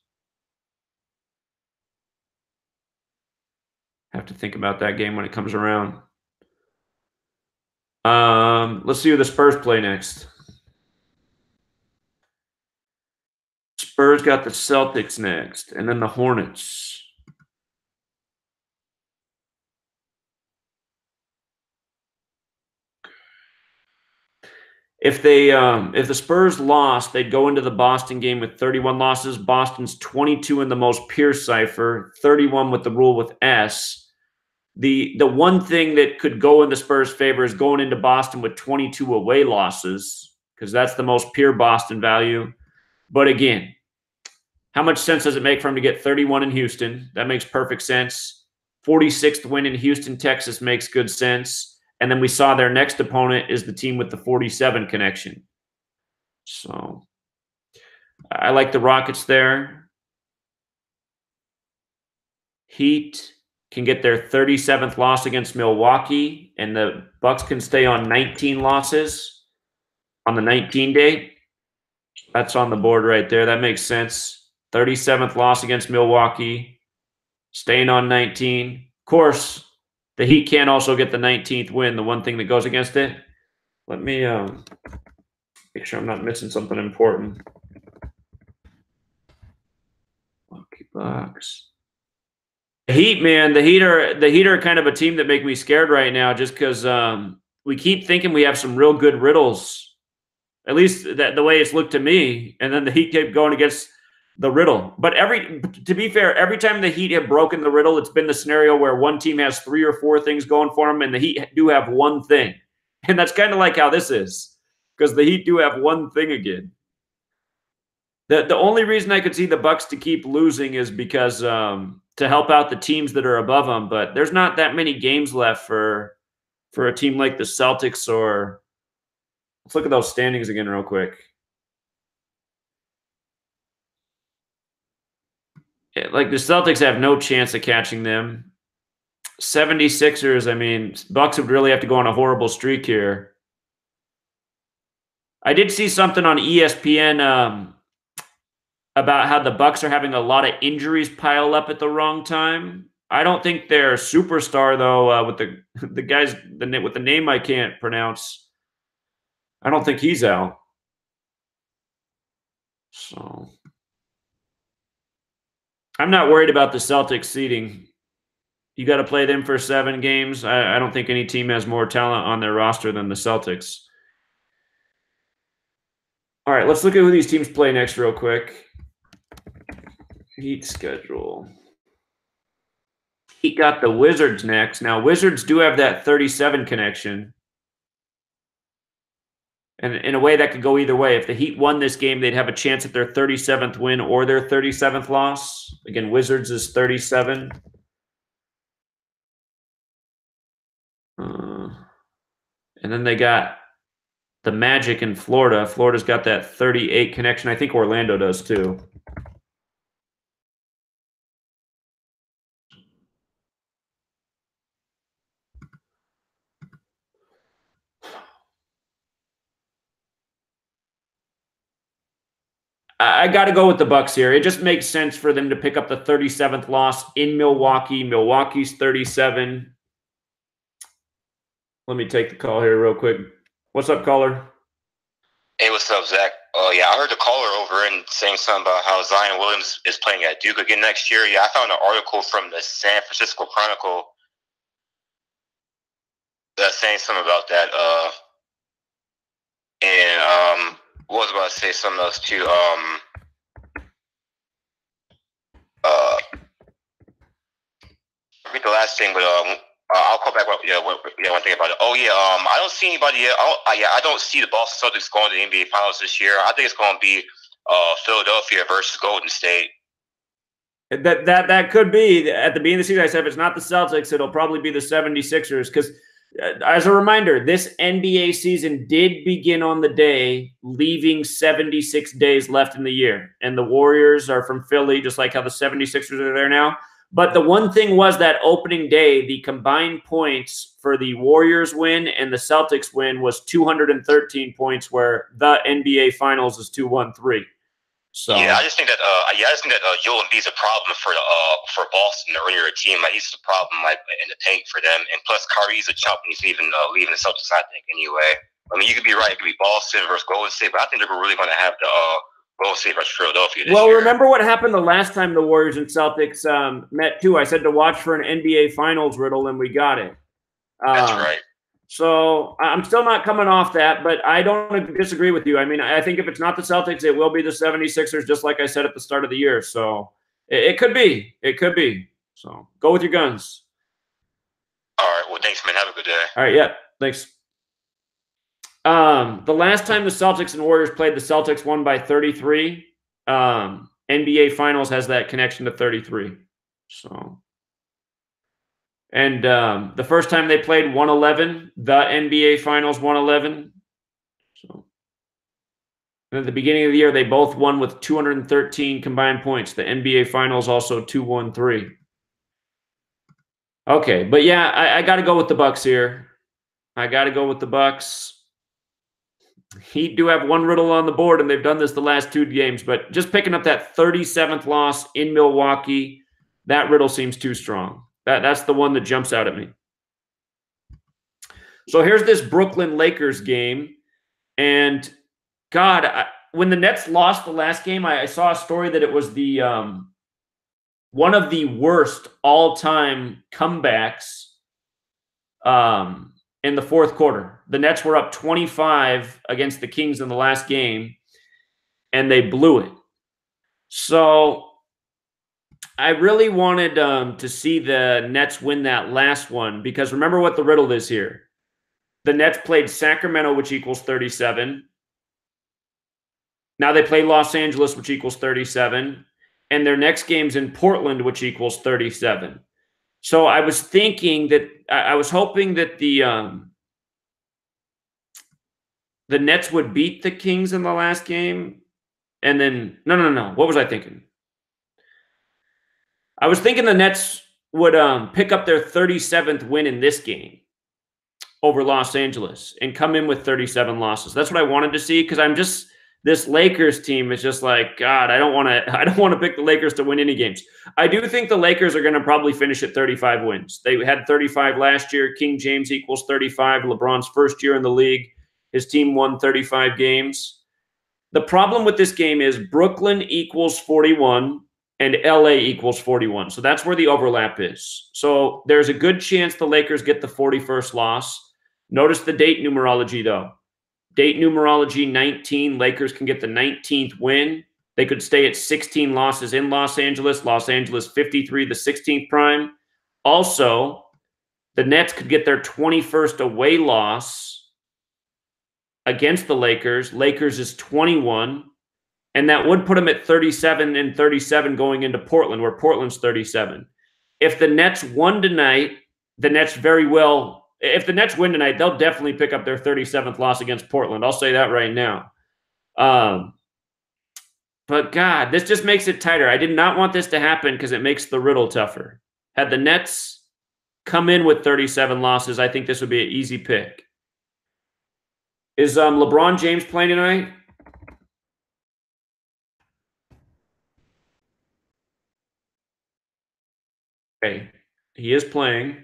Have to think about that game when it comes around. Let's see who the Spurs play next. Spurs got the Celtics next, and then the Hornets. If the Spurs lost, they'd go into the Boston game with 31 losses. Boston's 22 in the most pure cipher, 31 with the rule with S. The one thing that could go in the Spurs' favor is going into Boston with 22 away losses, because that's the most pure Boston value. But again, how much sense does it make for him to get 31 in Houston? That makes perfect sense. 46th win in Houston, Texas makes good sense. And then we saw their next opponent is the team with the 47 connection. So I like the Rockets there. Heat can get their 37th loss against Milwaukee, and the Bucks can stay on 19 losses on the 19 date. That's on the board right there. That makes sense. 37th loss against Milwaukee, staying on 19. Of course, the Heat can also get the 19th win, the one thing that goes against it. Let me make sure I'm not missing something important. Milwaukee Bucks. The Heat, man, the Heat are kind of a team that make me scared right now, just because we keep thinking we have some real good riddles, at least the way it's looked to me, and then the Heat keep going against the riddle. But to be fair, every time the Heat have broken the riddle, it's been the scenario where one team has 3 or 4 things going for them, and the Heat do have one thing, and that's kind of like how this is, because the Heat do have one thing again. The only reason I could see the Bucks to keep losing is because to help out the teams that are above them, but there's not that many games left for a team like the Celtics. Or let's look at those standings again real quick. Yeah, like the Celtics have no chance of catching them. 76ers, I mean, Bucks would really have to go on a horrible streak here. I did see something on ESPN about how the Bucks are having a lot of injuries pile up at the wrong time. I don't think their superstar, though, with the guys with the name I can't pronounce, I don't think he's out. So I'm not worried about the Celtics seeding. You got to play them for 7 games. I don't think any team has more talent on their roster than the Celtics. All right, let's look at who these teams play next real quick. Heat schedule. Heat got the Wizards next. Now, Wizards do have that 37 connection. And in a way, that could go either way. If the Heat won this game, they'd have a chance at their 37th win or their 37th loss. Again, Wizards is 37. And then they got the Magic in Florida. Florida's got that 38 connection. I think Orlando does too. I got to go with the Bucks here. It just makes sense for them to pick up the 37th loss in Milwaukee. Milwaukee's 37. Let me take the call here real quick. What's up, caller? Hey, what's up, Zach? Yeah, I heard the caller over and saying something about how Zion Williams is playing at Duke again next year. Yeah, I found an article from the San Francisco Chronicle that's saying something about that. And I was about to say something else too. I forget the last thing, but I'll call back. One thing about it. Oh yeah, I don't see anybody yet. I don't see the Boston Celtics going to the NBA Finals this year. I think it's going to be Philadelphia versus Golden State. That could be at the beginning of the season. I said if it's not the Celtics, it'll probably be the 76ers. Because as a reminder, this NBA season did begin on the day, leaving 76 days left in the year, and the Warriors are from Philly, just like how the 76ers are there now. But the one thing was that opening day, the combined points for the Warriors win and the Celtics win was 213 points, where the NBA Finals is 213. So yeah, I just think that Joel Embiid's a problem for Boston. They're a team. Like, he's a problem in the tank for them. And plus, Kyrie's a chump. He's leaving the Celtics, I think. Anyway, I mean, you could be right. It could be Boston versus Golden State, but I think they're really going to have the Golden State versus Philadelphia this year. Remember what happened the last time the Warriors and Celtics met too? I said to watch for an NBA Finals riddle, and we got it. That's right. So I'm still not coming off that, but I don't disagree with you. I mean, I think if it's not the Celtics, it will be the 76ers, just like I said at the start of the year. So it could be. It could be. So go with your guns. All right. Well, thanks, man. Have a good day. All right. Yeah. Thanks. The last time the Celtics and Warriors played, the Celtics won by 33. NBA Finals has that connection to 33. So. And the first time they played, 111. The NBA Finals, 111. So, and at the beginning of the year, they both won with 213 combined points. The NBA Finals also 213. Okay, but yeah, I got to go with the Bucks here. I got to go with the Bucks. Heat do have one riddle on the board, and they've done this the last 2 games, but just picking up that 37th loss in Milwaukee, that riddle seems too strong. That's the one that jumps out at me. So here's this Brooklyn Lakers game, and God, when the Nets lost the last game, I saw a story that it was the one of the worst all-time comebacks in the fourth quarter. The Nets were up 25 against the Kings in the last game, and they blew it. So I really wanted to see the Nets win that last one, because remember what the riddle is here. The Nets played Sacramento, which equals 37. Now they play Los Angeles, which equals 37. And their next game's in Portland, which equals 37. So I was thinking that I was hoping that the Nets would beat the Kings in the last game. And then, no. What was I thinking? I was thinking the Nets would pick up their 37th win in this game over Los Angeles and come in with 37 losses. That's what I wanted to see, because I'm just, this Lakers team is just like, God, I don't want to pick the Lakers to win any games. I do think the Lakers are going to probably finish at 35 wins. They had 35 last year. King James equals 35. LeBron's first year in the league. His team won 35 games. The problem with this game is Brooklyn equals 41 and LA equals 41. So that's where the overlap is. So there's a good chance the Lakers get the 41st loss. Notice the date numerology, though. Date numerology 19. Lakers can get the 19th win. They could stay at 16 losses in Los Angeles. Los Angeles 53, the 16th prime. Also, the Nets could get their 21st away loss against the Lakers. Lakers is 21. And that would put them at 37 and 37 going into Portland, where Portland's 37. If the Nets won tonight, the Nets very well, if the Nets win tonight, they'll definitely pick up their 37th loss against Portland. I'll say that right now. But God, this just makes it tighter. I did not want this to happen because it makes the riddle tougher. Had the Nets come in with 37 losses, I think this would be an easy pick. Is LeBron James playing tonight? Okay, he is playing.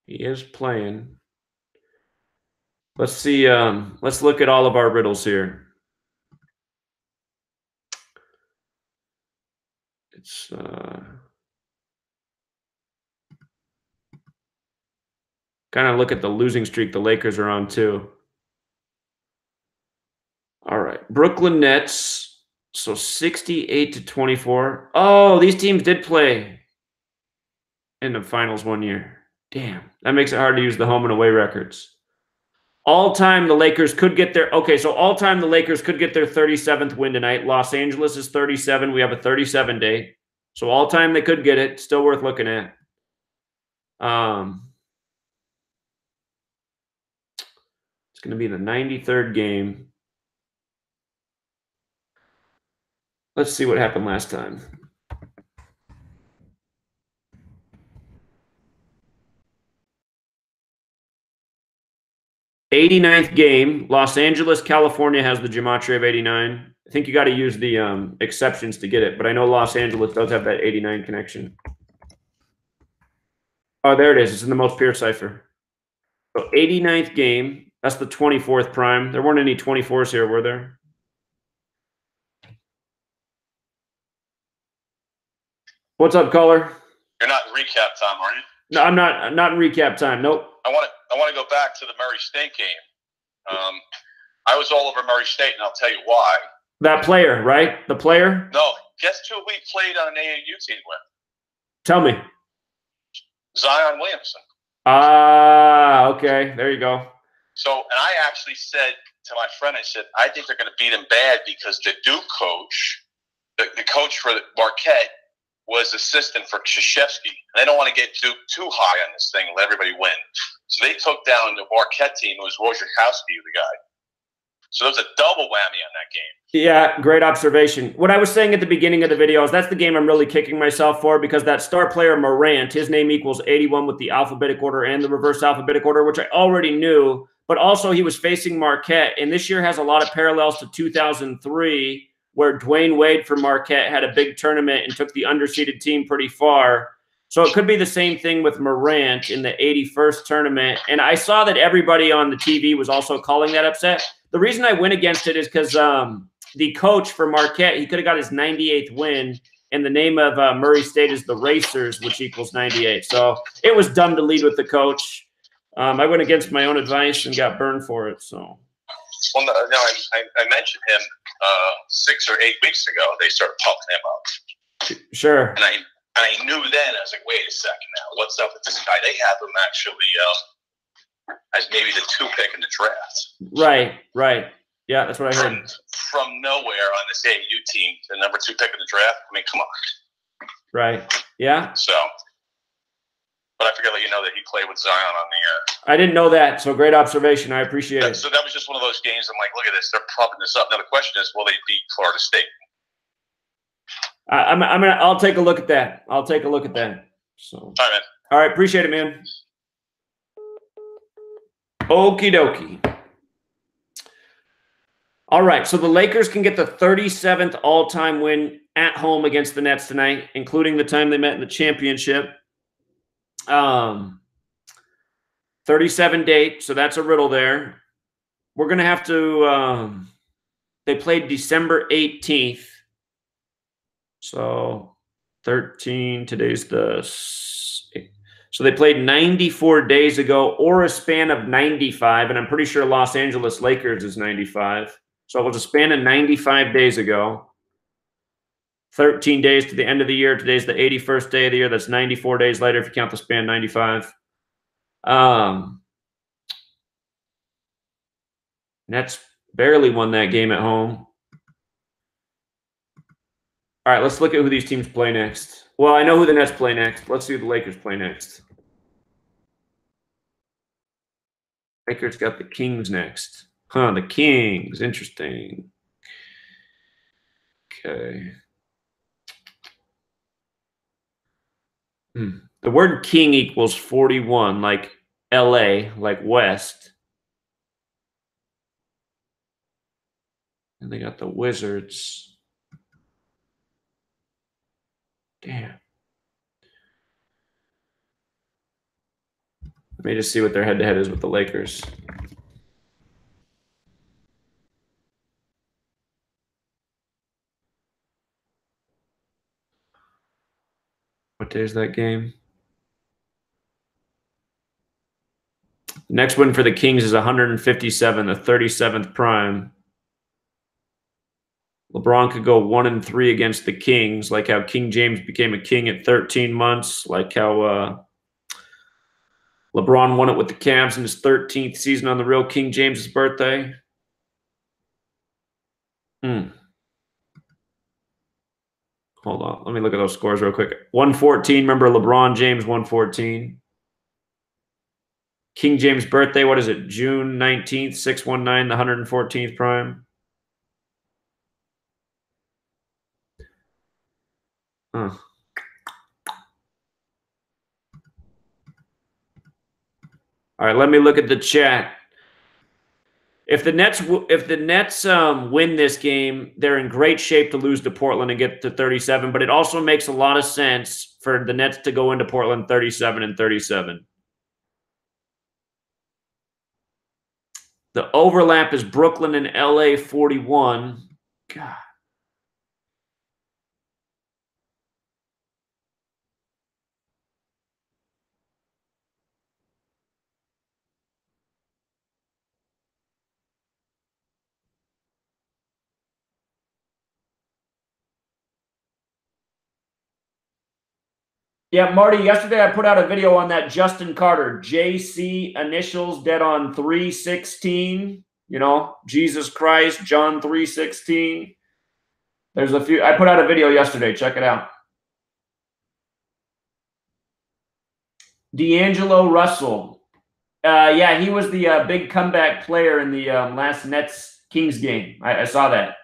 He is playing. Let's see. Let's look at all of our riddles here. It's kind of look at the losing streak the Lakers are on too. All right, Brooklyn Nets. So 68-24. Oh, these teams did play in the finals one year. Damn, that makes it hard to use the home and away records. All-time, the Lakers could get their... Okay, so all-time, the Lakers could get their 37th win tonight. Los Angeles is 37. We have a 37 date. So all-time, they could get it. Still worth looking at. It's going to be the 93rd game. Let's see what happened last time. '89th game. Los Angeles, California has the Gematria of 89. I think you got to use the exceptions to get it, but I know Los Angeles does have that 89 connection. Oh, there it is. It's in the most pure cipher. So 89th game. That's the 24th prime. There weren't any 24s here, were there? What's up, caller? You're not in recap time, are you? No, I'm not. I'm not in recap time. Nope. I want to go back to the Murray State game. I was all over Murray State, and I'll tell you why. That player, right? The player? No. Guess who we played on an AAU team with? Tell me. Zion Williamson. Ah, okay. There you go. So, and I actually said to my friend, I said, I think they're going to beat him bad because the Duke coach, the coach for Marquette, was assistant for Krzyzewski. And they don't want to get Duke too high on this thing and let everybody win. So they took down the Marquette team. It was Wojciechowski, the guy. So there was a double whammy on that game. Yeah, great observation. What I was saying at the beginning of the video is that's the game I'm really kicking myself for, because that star player Morant, his name equals 81 with the alphabetic order and the reverse alphabetic order, which I already knew, but also he was facing Marquette, and this year has a lot of parallels to 2003, where Dwayne Wade for Marquette had a big tournament and took the underseeded team pretty far. So it could be the same thing with Morant in the 81st tournament. And I saw that everybody on the TV was also calling that upset. The reason I went against it is because the coach for Marquette, he could have got his 98th win, and the name of Murray State is the Racers, which equals 98. So it was dumb to lead with the coach. I went against my own advice and got burned for it. So, well, no, I mentioned him 6 or 8 weeks ago. They started talking him up. Sure. And I knew then, I was like, wait a second now, what's up with this guy? They have him actually as maybe the 2 pick in the draft. Right. Yeah, that's what I heard. From nowhere on this AAU team, the number 2 pick in the draft. I mean, come on. Right. Yeah. So, but I forgot to let you know that he played with Zion on the I didn't know that, so great observation. I appreciate it. So that was just one of those games. I'm like, look at this. They're propping this up. Now the question is, will they beat Florida State? I'll take a look at that. I'll take a look at that. So, all right, man. All right, appreciate it, man. Okie dokie. All right, so the Lakers can get the 37th all-time win at home against the Nets tonight, including the time they met in the championship. 37 date, so that's a riddle there. We're going to have to they played December 18th. So 13, today's the so they played 94 days ago, or a span of 95, and I'm pretty sure Los Angeles Lakers is 95. So it was a span of 95 days ago. 13 days to the end of the year. Today's the 81st day of the year. That's 94 days later if you count the span 95. Nets barely won that game at home. All right, let's look at who these teams play next. Well, I know who the Nets play next. Let's see who the Lakers play next. Lakers got the Kings next. Huh, the Kings. Interesting. Okay. The word king equals 41, like LA, like West. And they got the Wizards. Damn. Let me just see what their head-to-head is with the Lakers. What day is that game? The next win for the Kings is 157, the 37th prime. LeBron could go 1-3 against the Kings, like how King James became a king at 13 months, like how LeBron won it with the Cavs in his 13th season on the real King James's birthday. Hold on. Let me look at those scores real quick. 114, remember LeBron James, 114. King James' birthday, what is it? June 19th, 619, the 114th prime. Huh. All right, let me look at the chat. If the Nets win this game, they're in great shape to lose to Portland and get to 37. But it also makes a lot of sense for the Nets to go into Portland 37-37. The overlap is Brooklyn and LA 41. God. Yeah, Marty, yesterday I put out a video on that Justin Carter, JC initials dead on 3:16, you know, Jesus Christ, John 3:16. There's a few. I put out a video yesterday. Check it out. D'Angelo Russell. Yeah, he was the big comeback player in the last Nets Kings game. I saw that.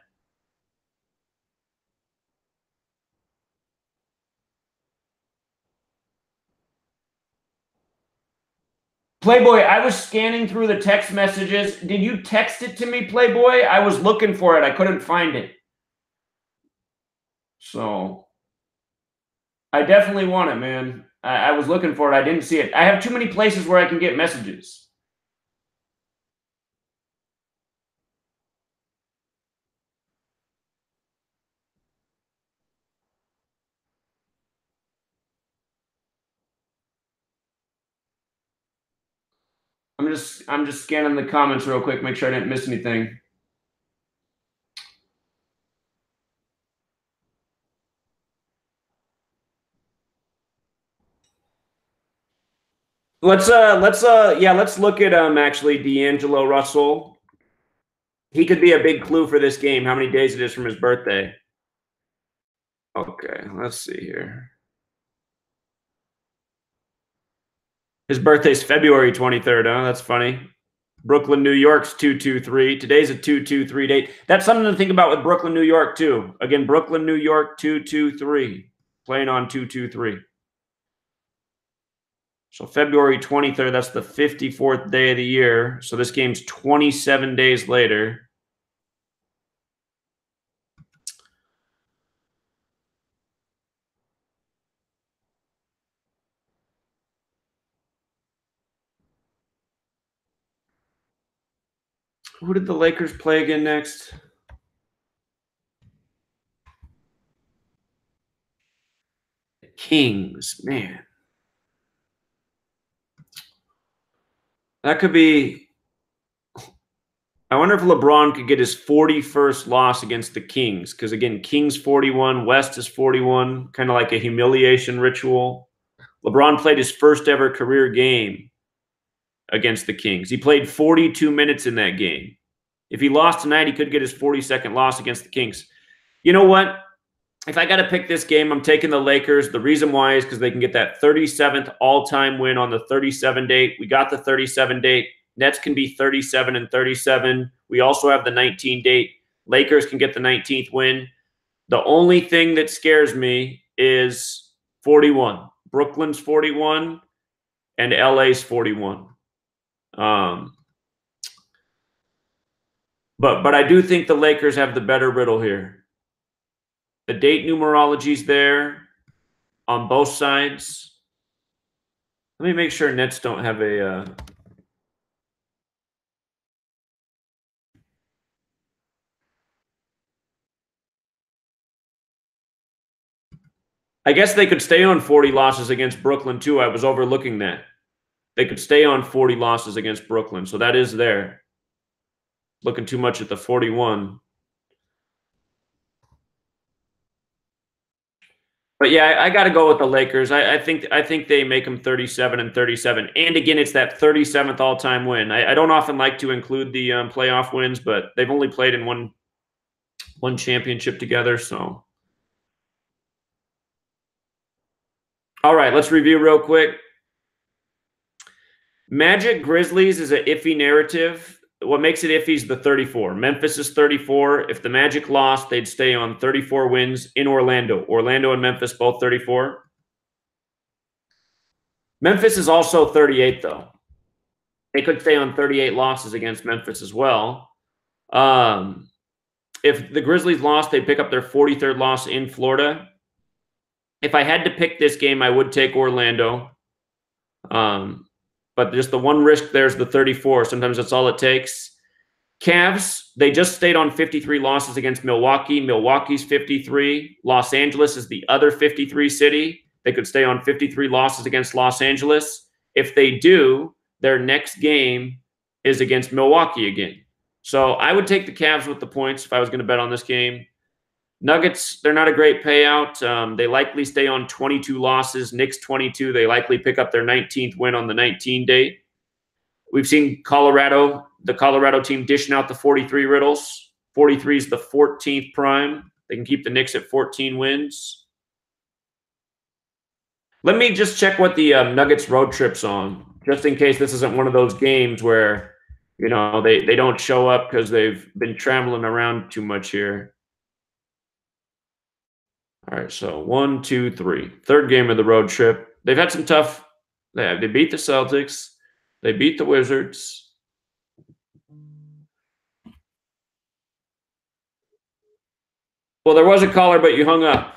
Playboy, I was scanning through the text messages. Did you text it to me, Playboy? I was looking for it. I couldn't find it. So I definitely want it, man. I was looking for it. I didn't see it. I have too many places where I can get messages. I'm just scanning the comments real quick, make sure I didn't miss anything. Let's look at actually D'Angelo Russell. He could be a big clue for this game. How many days it is from his birthday? Okay, let's see here. His birthday's February 23rd, huh? That's funny. Brooklyn, New York's 223. Today's a 223 date. That's something to think about with Brooklyn, New York, too. Again, Brooklyn, New York, 223. Playing on 223. So February 23rd, that's the 54th day of the year. So this game's 27 days later. Who did the Lakers play again next? The Kings, man. That could be... I wonder if LeBron could get his 41st loss against the Kings. Because, again, Kings 41, West is 41. Kind of like a humiliation ritual. LeBron played his first ever career game against the Kings. He played 42 minutes in that game. If he lost tonight, he could get his 42nd loss against the Kings. You know what? If I got to pick this game, I'm taking the Lakers. The reason why is because they can get that 37th all-time win on the 37 date. We got the 37 date. Nets can be 37 and 37. We also have the 19 date. Lakers can get the 19th win. The only thing that scares me is 41. Brooklyn's 41 and LA's 41. But I do think the Lakers have the better riddle here. The date numerology's there on both sides. Let me make sure Nets don't have a... I guess they could stay on 40 losses against Brooklyn, too. I was overlooking that. They could stay on 40 losses against Brooklyn, so that is there. Looking too much at the 41. But yeah, I got to go with the Lakers. I think they make them 37 and 37. And again, it's that 37th all-time win. I don't often like to include the playoff wins, but they've only played in one championship together. So, all right, let's review real quick. Magic Grizzlies is an iffy narrative. What makes it iffy is the 34. Memphis is 34. If the Magic lost, they'd stay on 34 wins in Orlando. Orlando and Memphis both 34. Memphis is also 38, though. They could stay on 38 losses against Memphis as well. If the Grizzlies lost, they'd pick up their 43rd loss in Florida. If I had to pick this game, I would take Orlando. But just the one risk there is the 34. Sometimes that's all it takes. Cavs, they just stayed on 53 losses against Milwaukee. Milwaukee's 53. Los Angeles is the other 53 city. They could stay on 53 losses against Los Angeles. If they do, their next game is against Milwaukee again. So I would take the Cavs with the points if I was going to bet on this game. Nuggets, they're not a great payout. They likely stay on 22 losses. Knicks 22. They likely pick up their 19th win on the 19 date. We've seen Colorado, the Colorado team dishing out the 43 riddles. 43 is the 14th prime. They can keep the Knicks at 14 wins. Let me just check what the Nuggets road trip's on, just in case this isn't one of those games where, You know, they don't show up because they've been traveling around too much here. All right, so 1, 2, 3. Third game of the road trip. They've had some tough. They beat the Celtics. They beat the Wizards. Well, there was a caller, but you hung up.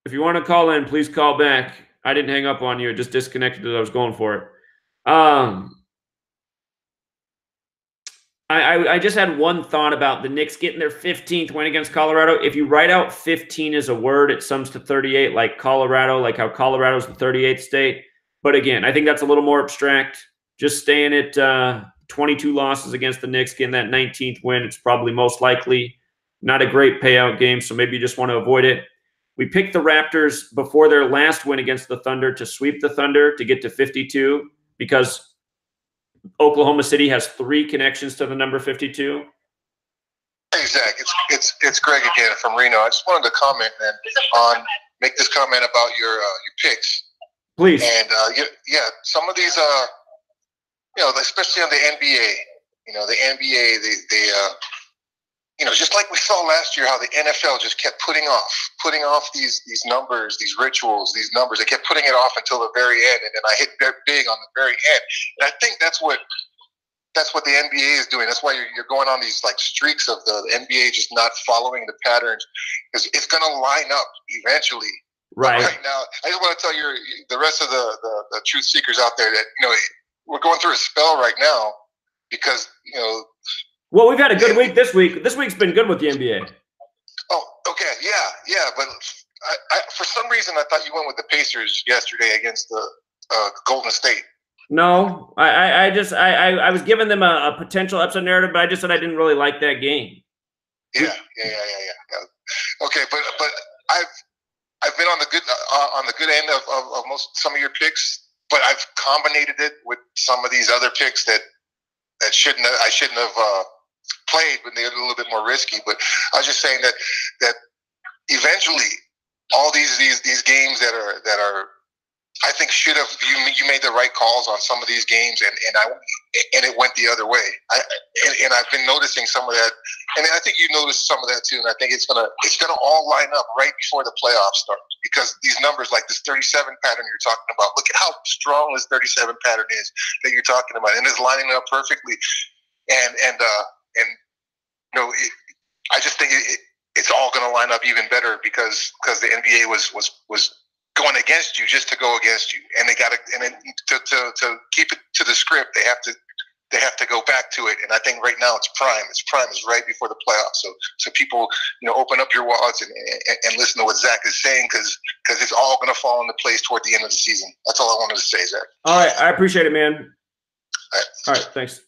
If you want to call in, please call back. I didn't hang up on you. It just disconnected as I was going for it. I just had one thought about the Knicks getting their 15th win against Colorado. If you write out 15 as a word, it sums to 38, like Colorado, like how Colorado's the 38th state. But again, I think that's a little more abstract. Just staying at 22 losses against the Knicks, getting that 19th win, it's probably most likely not a great payout game, so maybe you just want to avoid it. We picked the Raptors before their last win against the Thunder to sweep the Thunder to get to 52 because Oklahoma City has 3 connections to the number 52. Hey, Zach, it's Greg again from Reno. I just wanted to comment make this comment about your picks. Please. And yeah, some of these, especially on the NBA, the NBA, they just like we saw last year, how the NFL just kept putting off these numbers, these rituals, these numbers. They kept putting it off until the very end, and then I hit big on the very end. And I think that's what the NBA is doing. That's why you're going on these like streaks of the NBA just not following the patterns, because it's going to line up eventually. Right. Right now, I just want to tell the rest of the truth seekers out there that we're going through a spell right now because Well, we've had a good week this week. This week's been good with the NBA. Oh, okay, yeah, but I for some reason I thought you went with the Pacers yesterday against the Golden State. No, I was giving them a potential upset narrative, but I just said I didn't really like that game. Yeah. Okay, but I've been on the good end of some of your picks, but I've combined it with some of these other picks that I shouldn't have played when they're a little bit more risky. But I was just saying that eventually all these games that are I think should have you made the right calls on some of these games, and it went the other way. And I've been noticing some of that, and I think you noticed some of that too. And I think it's gonna all line up right before the playoffs start, because these numbers like this 37 pattern you're talking about. Look at how strong this 37 pattern is that you're talking about, and it's lining up perfectly. I just think it's all going to line up even better because the NBA was going against you just to go against you, and they got to keep it to the script. They have to go back to it, and I think right now it's prime. It's right before the playoffs. So people, open up your wallets and listen to what Zach is saying, because it's all going to fall into place toward the end of the season. That's all I wanted to say, Zach. All right, I appreciate it, man. All right, thanks.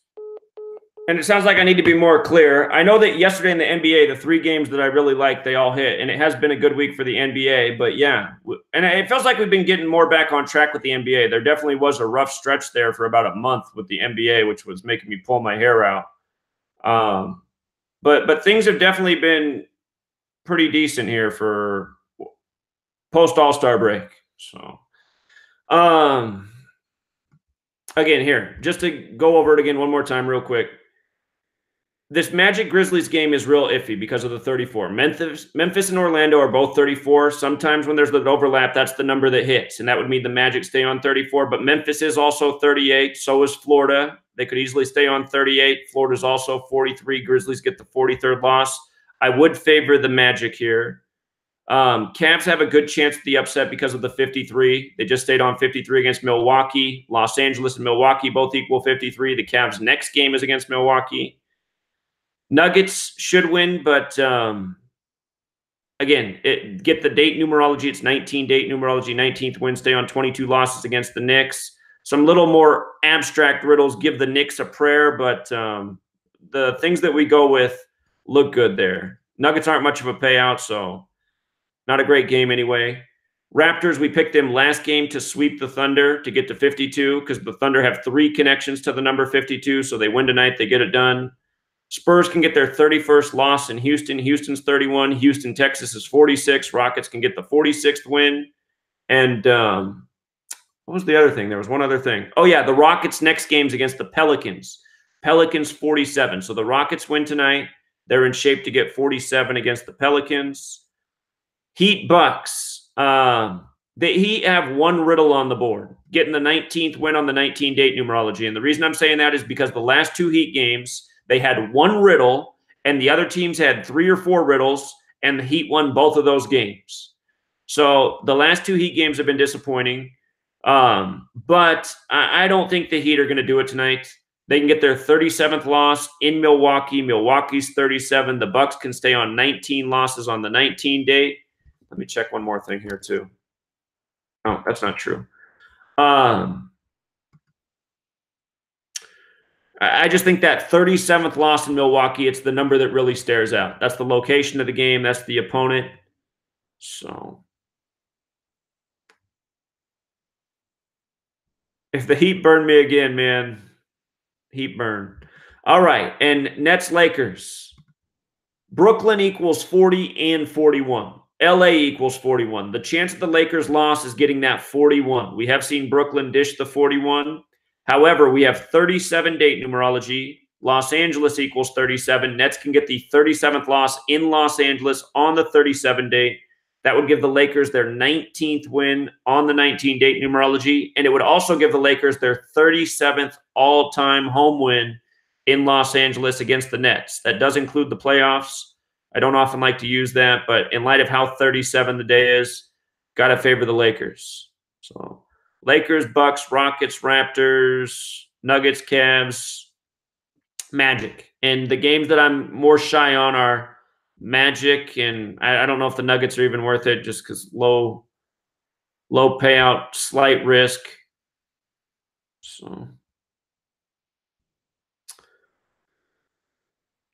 And it sounds like I need to be more clear. I know that yesterday in the NBA, the 3 games that I really liked, they all hit. And it has been a good week for the NBA. But, yeah, and it feels like we've been getting more back on track with the NBA. There definitely was a rough stretch there for about a month with the NBA, which was making me pull my hair out. But things have definitely been pretty decent here for post-All-Star break. So, again, here, just to go over it again one more time real quick. This Magic Grizzlies game is real iffy because of the 34. Memphis and Orlando are both 34. Sometimes when there's the overlap, that's the number that hits, and that would mean the Magic stay on 34. But Memphis is also 38. So is Florida. They could easily stay on 38. Florida's also 43. Grizzlies get the 43rd loss. I would favor the Magic here. Cavs have a good chance at the upset because of the 53. They just stayed on 53 against Milwaukee. Los Angeles and Milwaukee both equal 53. The Cavs' next game is against Milwaukee. Nuggets should win, but again, get the date numerology. It's 19 date numerology, 19th win, stay on 22 losses against the Knicks. Some little more abstract riddles give the Knicks a prayer, but the things that we go with look good there. Nuggets aren't much of a payout, so not a great game anyway. Raptors, we picked them last game to sweep the Thunder to get to 52 because the Thunder have 3 connections to the number 52, so they win tonight, they get it done. Spurs can get their 31st loss in Houston. Houston's 31. Houston, Texas is 46. Rockets can get the 46th win. And what was the other thing? There was one other thing. Oh, yeah, the Rockets' next game's against the Pelicans. Pelicans 47. So the Rockets win tonight. They're in shape to get 47 against the Pelicans. Heat Bucks. The Heat have one riddle on the board, getting the 19th win on the 19-date numerology. And the reason I'm saying that is because the last two Heat games, they had one riddle, and the other teams had 3 or 4 riddles, and the Heat won both of those games. So the last two Heat games have been disappointing. But I don't think the Heat are going to do it tonight. They can get their 37th loss in Milwaukee. Milwaukee's 37. The Bucks can stay on 19 losses on the 19 date. Let me check one more thing here too. Oh, that's not true. I just think that 37th loss in Milwaukee, it's the number that really stares out. That's the location of the game. That's the opponent. So if the Heat burn me again, man, Heat burn. All right, and Nets Lakers. Brooklyn equals 40 and 41. LA equals 41. The chance of the Lakers loss is getting that 41. We have seen Brooklyn dish the 41. However, we have 37-date numerology. Los Angeles equals 37. Nets can get the 37th loss in Los Angeles on the 37-date. That would give the Lakers their 19th win on the 19-date numerology, and it would also give the Lakers their 37th all-time home win in Los Angeles against the Nets. That does include the playoffs. I don't often like to use that, but in light of how 37 the day is, got to favor the Lakers. So Lakers, Bucks, Rockets, Raptors, Nuggets, Cavs, Magic. And the games that I'm more shy on are Magic, and I don't know if the Nuggets are even worth it just because low payout, slight risk. So,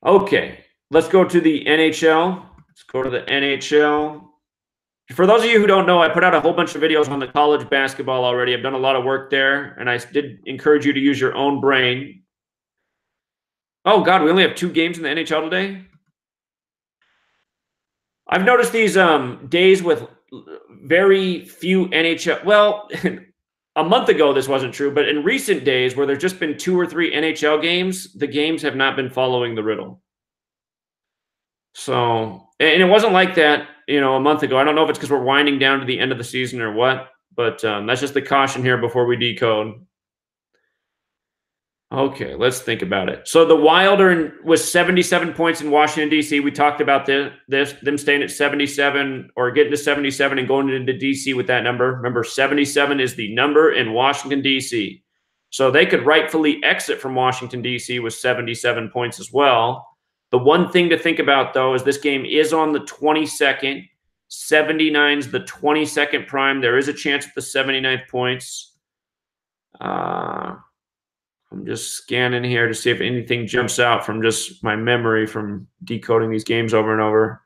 okay, let's go to the NHL. Let's go to the NHL. For those of you who don't know, I put out a whole bunch of videos on the college basketball already. I've done a lot of work there, and I did encourage you to use your own brain. Oh, God, we only have 2 games in the NHL today? I've noticed these days with very few NHL. Well, a month ago this wasn't true, but in recent days where there's just been 2 or 3 NHL games, the games have not been following the riddle. So, and it wasn't like that, you know, a month ago. I don't know if it's because we're winding down to the end of the season or what, but that's just the caution here before we decode. Okay, let's think about it. So the Wild was 77 points in Washington, D.C. We talked about them staying at 77 or getting to 77 and going into D.C. with that number. Remember, 77 is the number in Washington, D.C. So they could rightfully exit from Washington, D.C. with 77 points as well. The one thing to think about, though, is this game is on the 22nd. 79's the 22nd prime. There is a chance at the 79th points. I'm just scanning here to see if anything jumps out from just my memory from decoding these games over and over.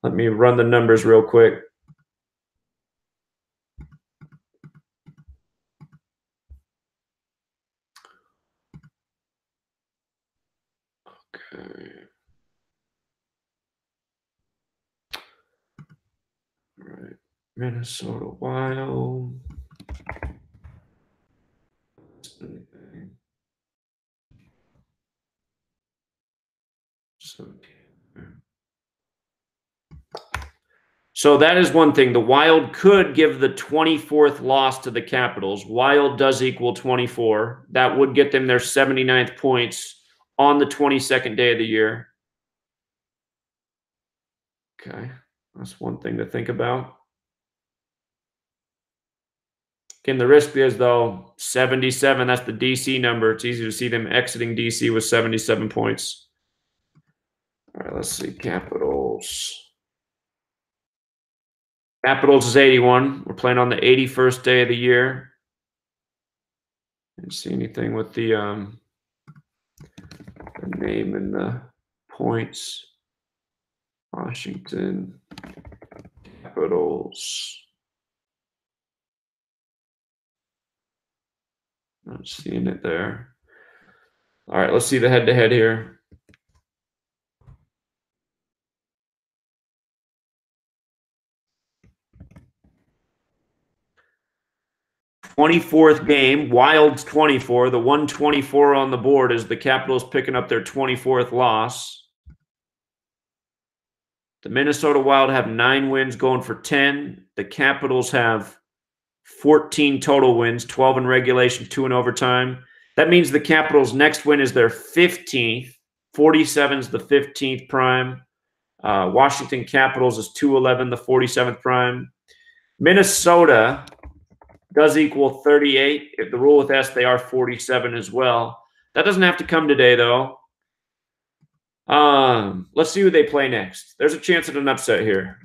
Let me run the numbers real quick. Okay. All right. Minnesota Wild. So that is one thing. The Wild could give the 24th loss to the Capitals. Wild does equal 24. That would get them their 79th points on the 22nd day of the year. Okay, that's one thing to think about. Again, the risk is, though, 77. That's the DC number. It's easy to see them exiting DC with 77 points. All right, let's see. Capitals. Capitals is 81. We're playing on the 81st day of the year. Didn't see anything with the name and the points. Washington Capitals. Not seeing it there. All right, let's see the head-to-head here. 24th game. Wild's 24. The 124 on the board is the Capitals picking up their 24th loss. The Minnesota Wild have 9 wins, going for 10. The Capitals have 14 total wins, 12 in regulation, 2 in overtime. That means the Capitals' next win is their 15th. 47 is the 15th prime. Washington Capitals is 211, the 47th prime. Minnesota does equal 38. If the rule with S, they are 47 as well. That doesn't have to come today, though. Let's see who they play next. There's a chance at an upset here.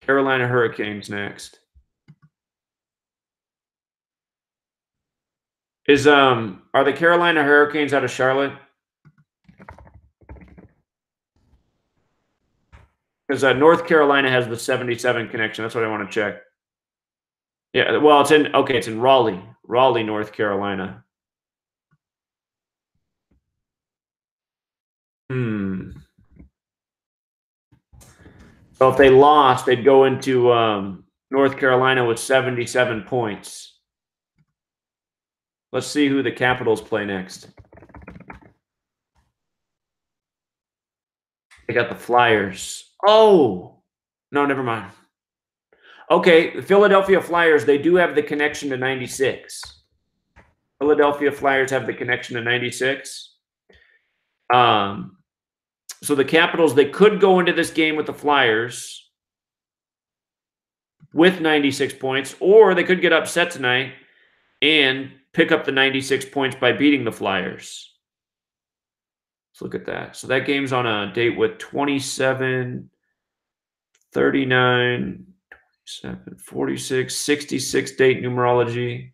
Carolina Hurricanes next. Are the Carolina Hurricanes out of Charlotte? Because North Carolina has the 77 connection. That's what I want to check. Yeah, well, it's in Raleigh. Raleigh, North Carolina. So if they lost, they'd go into North Carolina with 77 points. Let's see who the Capitals play next. They got the Flyers. Oh, no, never mind. Okay, the Philadelphia Flyers, they do have the connection to 96. Philadelphia Flyers have the connection to 96. So the Capitals, they could go into this game with the Flyers with 96 points, or they could get upset tonight and pick up the 96 points by beating the Flyers. Let's look at that. So that game's on a date with 27, 39, 27, 46, 66 date numerology.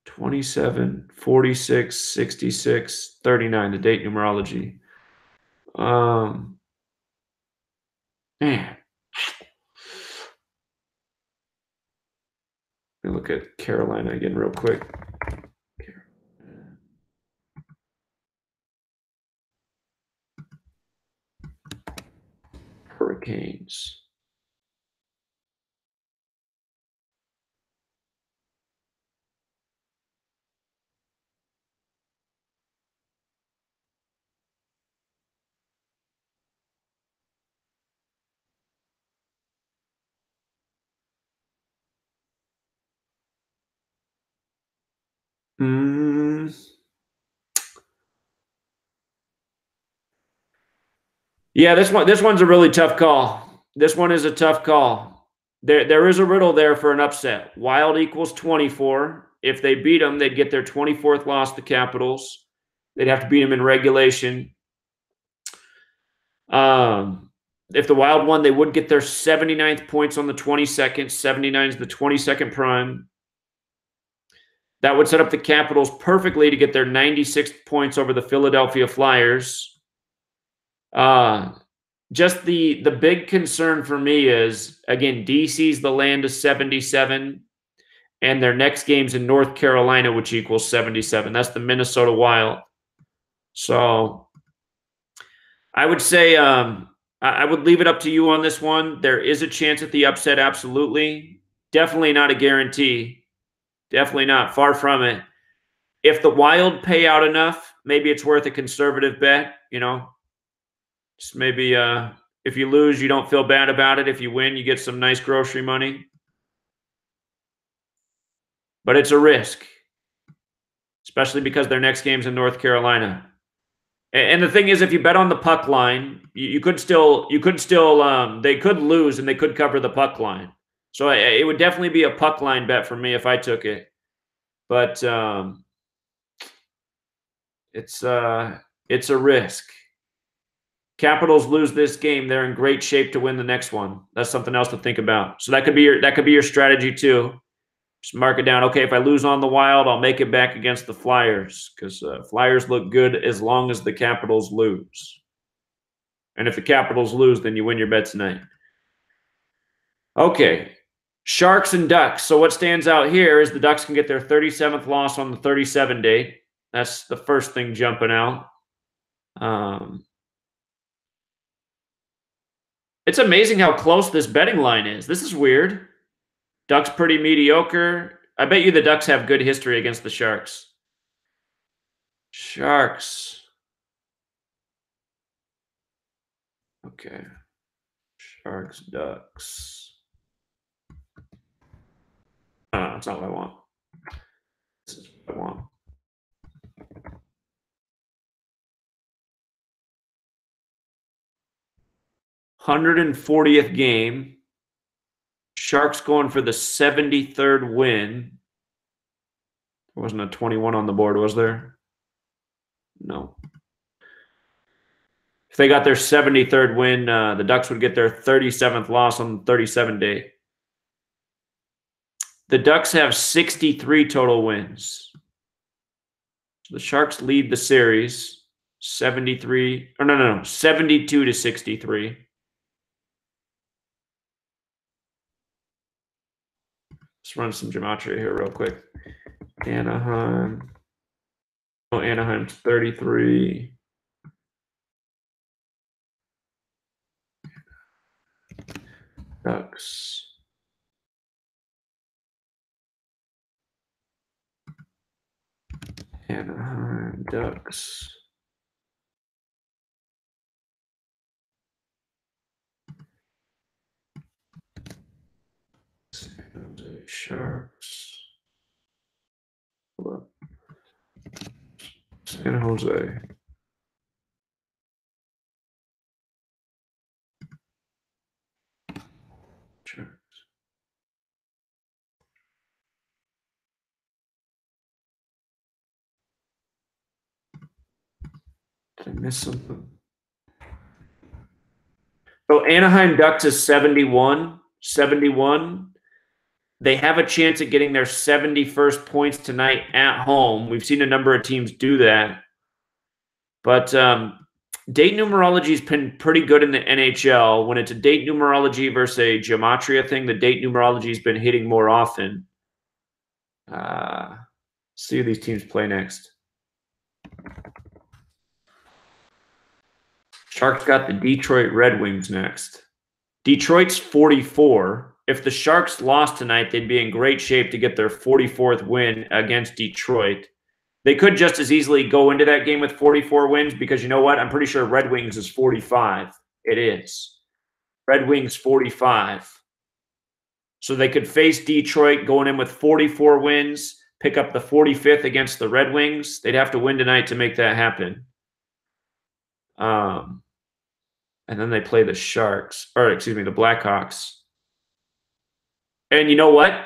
27, 46, 66, 39, the date numerology. Man. Let me look at Carolina again real quick. Hurricanes. Yeah, this one's a really tough call. This one is a tough call. There is a riddle there for an upset. Wild equals 24. If they beat them, they'd get their 24th loss, the Capitals. They'd have to beat them in regulation. If the Wild won, they would get their 79th points on the 22nd. 79 is the 22nd prime. That would set up the Capitals perfectly to get their 96th points over the Philadelphia Flyers. Just the big concern for me is, again, DC's the land of 77, and their next game's in North Carolina, which equals 77. That's the Minnesota Wild. So I would say I would leave it up to you on this one. There is a chance at the upset, absolutely. Definitely not a guarantee. Definitely not. Far from it. If the Wild pay out enough, maybe it's worth a conservative bet, you know. Just maybe if you lose, you don't feel bad about it. If you win, you get some nice grocery money. But it's a risk, especially because their next game's in North Carolina. And the thing is, if you bet on the puck line, they could lose and they could cover the puck line. So it would definitely be a puck line bet for me if I took it. But it's a risk. Capitals lose this game, they're in great shape to win the next one. That's something else to think about. So that could be your strategy too. Just mark it down. Okay, if I lose on the Wild, I'll make it back against the Flyers, because Flyers look good as long as the Capitals lose. And if the Capitals lose, then you win your bet tonight. Okay, Sharks and Ducks. So what stands out here is the Ducks can get their 37th loss on the 37 date. That's the first thing jumping out. It's amazing how close this betting line is. This is weird. Ducks pretty mediocre. I bet you the Ducks have good history against the Sharks. Sharks. Okay. Sharks, Ducks. Oh, that's not what I want. This is what I want. $140th game. Sharks going for the 73rd win. There wasn't a 21 on the board, was there? No. If they got their 73rd win, the Ducks would get their 37th loss on the 37 day. The Ducks have 63 total wins. So the Sharks lead the series 72 to 63. Let's run some gematria here real quick. Anaheim. Oh, Anaheim's 33. Ducks. Anaheim Ducks. San Jose Sharks. San Jose. Sharks. Did I miss something? So Anaheim Ducks is 71. 71. They have a chance at getting their 71st points tonight at home. We've seen a number of teams do that. But date numerology has been pretty good in the NHL. When it's a date numerology versus a gematria thing, the date numerology has been hitting more often. See who these teams play next. Sharks got the Detroit Red Wings next. Detroit's 44. If the Sharks lost tonight, they'd be in great shape to get their 44th win against Detroit. They could just as easily go into that game with 44 wins because you know what? I'm pretty sure Red Wings is 45. It is. Red Wings 45. So they could face Detroit going in with 44 wins, pick up the 45th against the Red Wings. They'd have to win tonight to make that happen. And then they play the Sharks, or excuse me, the Blackhawks. And you know what?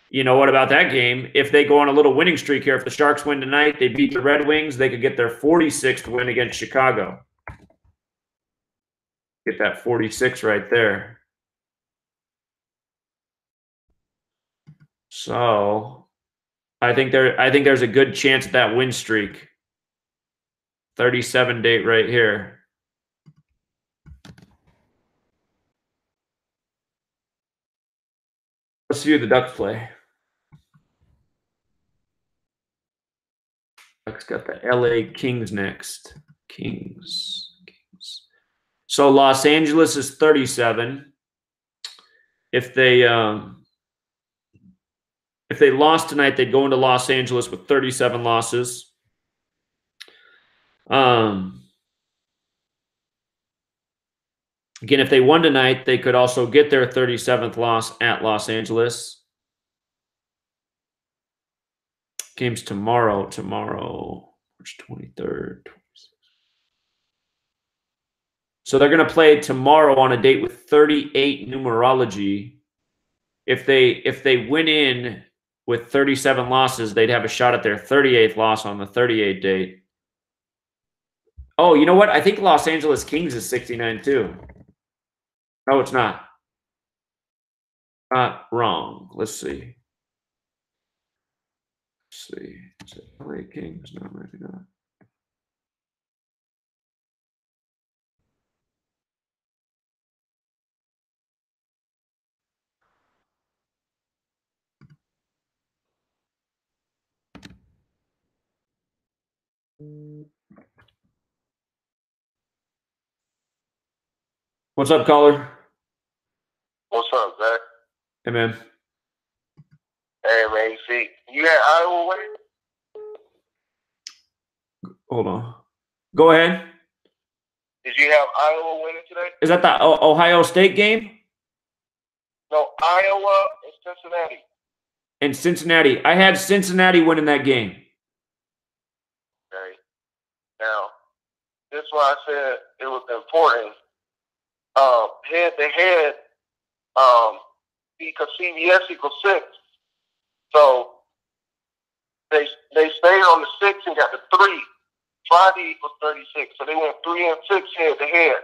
You know what about that game? If they go on a little winning streak here, if the Sharks win tonight, they beat the Red Wings, they could get their 46th win against Chicago. Get that 46 right there. So I think there's a good chance at that win streak. 37 date right here. Let's see who the Ducks play. Ducks got the LA Kings next. Kings. So Los Angeles is 37. If they lost tonight, they'd go into Los Angeles with 37 losses. Again, if they won tonight, they could also get their 37th loss at Los Angeles. Game's tomorrow, March 23rd. So they're going to play tomorrow on a date with 38 numerology. If they win in with 37 losses, they'd have a shot at their 38th loss on the 38 date. Oh, you know what? I think Los Angeles Kings is 69 too. No, it's not. Not wrong. Let's see. Let's see. Is it LA Kings? No, maybe not. What's up, caller? Hey, man. Hey, man, see, you had Iowa winning? Hold on. Go ahead. Did you have Iowa winning today? Is that the Ohio State game? No, Iowa and Cincinnati. And Cincinnati. I had Cincinnati winning that game. Okay. Now, this is why I said it was important. Head-to-head, because CBS equals 6. So they stayed on the 6 and got the 3. Friday equals 36. So they went 3-6 head-to-head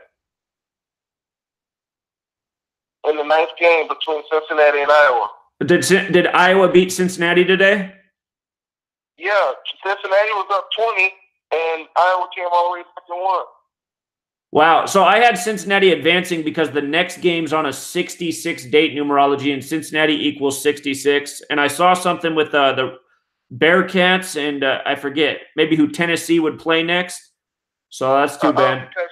in the 9th game between Cincinnati and Iowa. Did Iowa beat Cincinnati today? Yeah, Cincinnati was up 20, and Iowa came all the way back and won. Wow. So I had Cincinnati advancing because the next game's on a 66 date numerology, and Cincinnati equals 66. And I saw something with the Bearcats, and I forget maybe who Tennessee would play next. So that's too bad. Because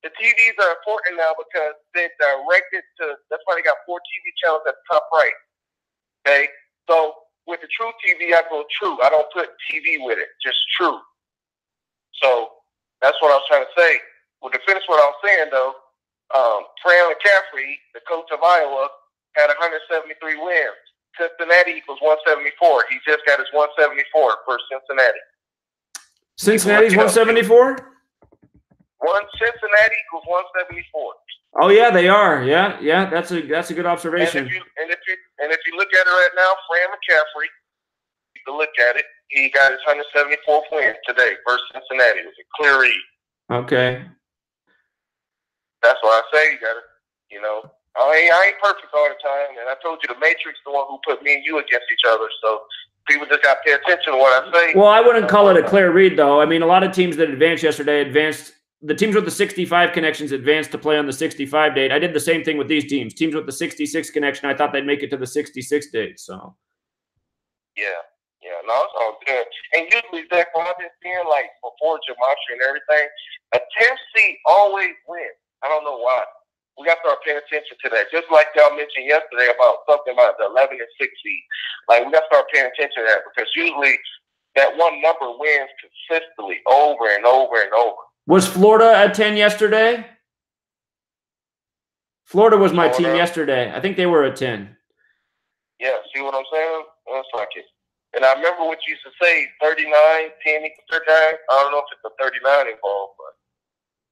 the TVs are important now because they directed to. That's why they got 4 TV channels at the top right. Okay, so with the True TV, I go True. I don't put TV with it, just True. So that's what I was trying to say. Well, to finish what I was saying, though, Fran McCaffrey, the coach of Iowa, had 173 wins. Cincinnati equals 174. He just got his 174 for Cincinnati. Cincinnati's 174? Cincinnati equals 174. Oh yeah, they are. Yeah, that's a good observation. And if you look at it right now, Fran McCaffrey, you can look at it. He got his 174th win today versus Cincinnati. It was a clear read. Okay. That's why I say you got to, I ain't perfect all the time. And I told you the Matrix the one who put me and you against each other. So people just got to pay attention to what I say. Well, I wouldn't call it a clear read, though. I mean, a lot of teams that advanced yesterday advanced. The teams with the 65 connections advanced to play on the 65 date. I did the same thing with these teams. Teams with the 66 connection, I thought they'd make it to the 66 date. So. Yeah, no, it's all good. And usually, Zach, what I've been seeing, like before Gematria and everything, a 10 seed always wins. I don't know why. We got to start paying attention to that. Just like y'all mentioned yesterday about something about the 11 and 6 seed. Like, we got to start paying attention to that because usually that one number wins consistently over and over and over. Was Florida a 10 yesterday? Florida was my team yesterday. I think they were a 10. Yeah, see what I'm saying? That's like it. And I remember what you used to say, 39, 10 equals 39. I don't know if it's a 39 involved, but.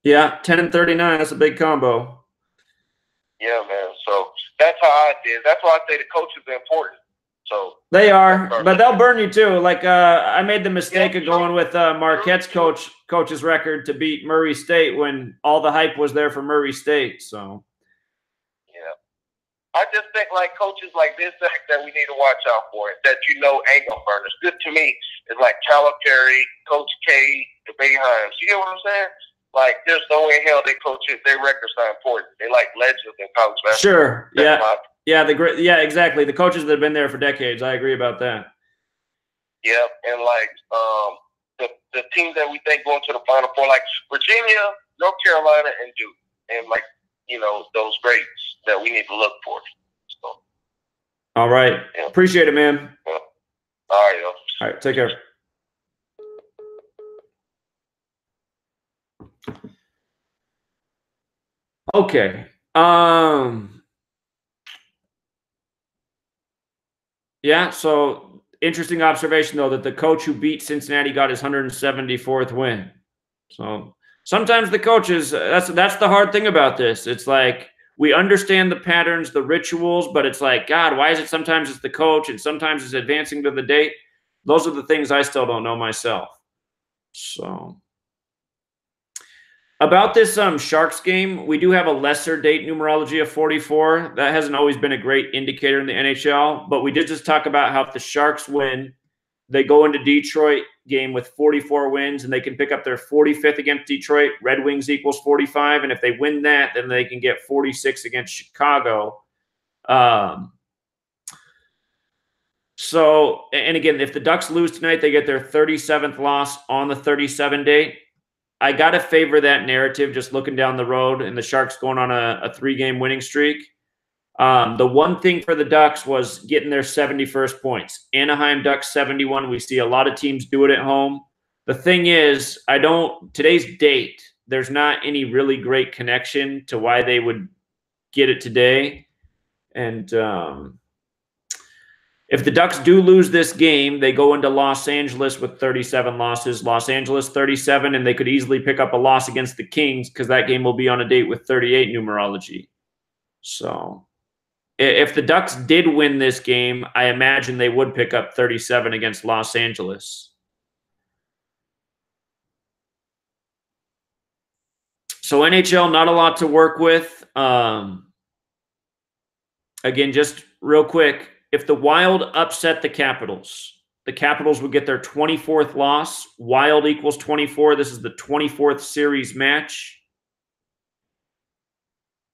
Yeah, 10 and 39. That's a big combo. Yeah, man. So that's how I did. That's why I say the coaches are important. So they are, but they'll burn you too. Like I made the mistake of going with Marquette's coach's record to beat Murray State when all the hype was there for Murray State. So yeah, I just think like coaches like this that we need to watch out for it. That ain't gonna burn us. Good to me is like Calipari, Coach K, the Behrendt. You get what I'm saying? Like, there's no way in hell they coaches, their records are important. They like legends in college basketball. Sure. Yeah, exactly. The coaches that have been there for decades. I agree about that. Yeah, and like the teams that we think going to the Final Four, like Virginia, North Carolina, and Duke, and like those greats that we need to look for. So. All right. Yeah. Appreciate it, man. Yeah. All right, yo. All right. Take care. Okay. Yeah, so interesting observation, though, that the coach who beat Cincinnati got his 174th win. So sometimes the coaches, that's the hard thing about this. It's like we understand the patterns, the rituals, but it's like, God, why is it sometimes it's the coach and sometimes it's advancing to the date? Those are the things I still don't know myself. So about this Sharks game, we do have a lesser date numerology of 44. That hasn't always been a great indicator in the NHL, but we did just talk about how if the Sharks win, they go into Detroit game with 44 wins, and they can pick up their 45th against Detroit. Red Wings equals 45, and if they win that, then they can get 46 against Chicago. So, and again, if the Ducks lose tonight, they get their 37th loss on the 37 date. I got to favor that narrative just looking down the road and the Sharks going on a 3-game winning streak. The one thing for the Ducks was getting their 71st points. Anaheim Ducks 71. We see a lot of teams do it at home. The thing is, today's date, there's not any really great connection to why they would get it today. And if the Ducks do lose this game, they go into Los Angeles with 37 losses. Los Angeles 37, and they could easily pick up a loss against the Kings because that game will be on a date with 38 numerology. So if the Ducks did win this game, I imagine they would pick up 37 against Los Angeles. So NHL, not a lot to work with. Again, just real quick, if the Wild upset the Capitals would get their 24th loss. Wild equals 24. This is the 24th series match.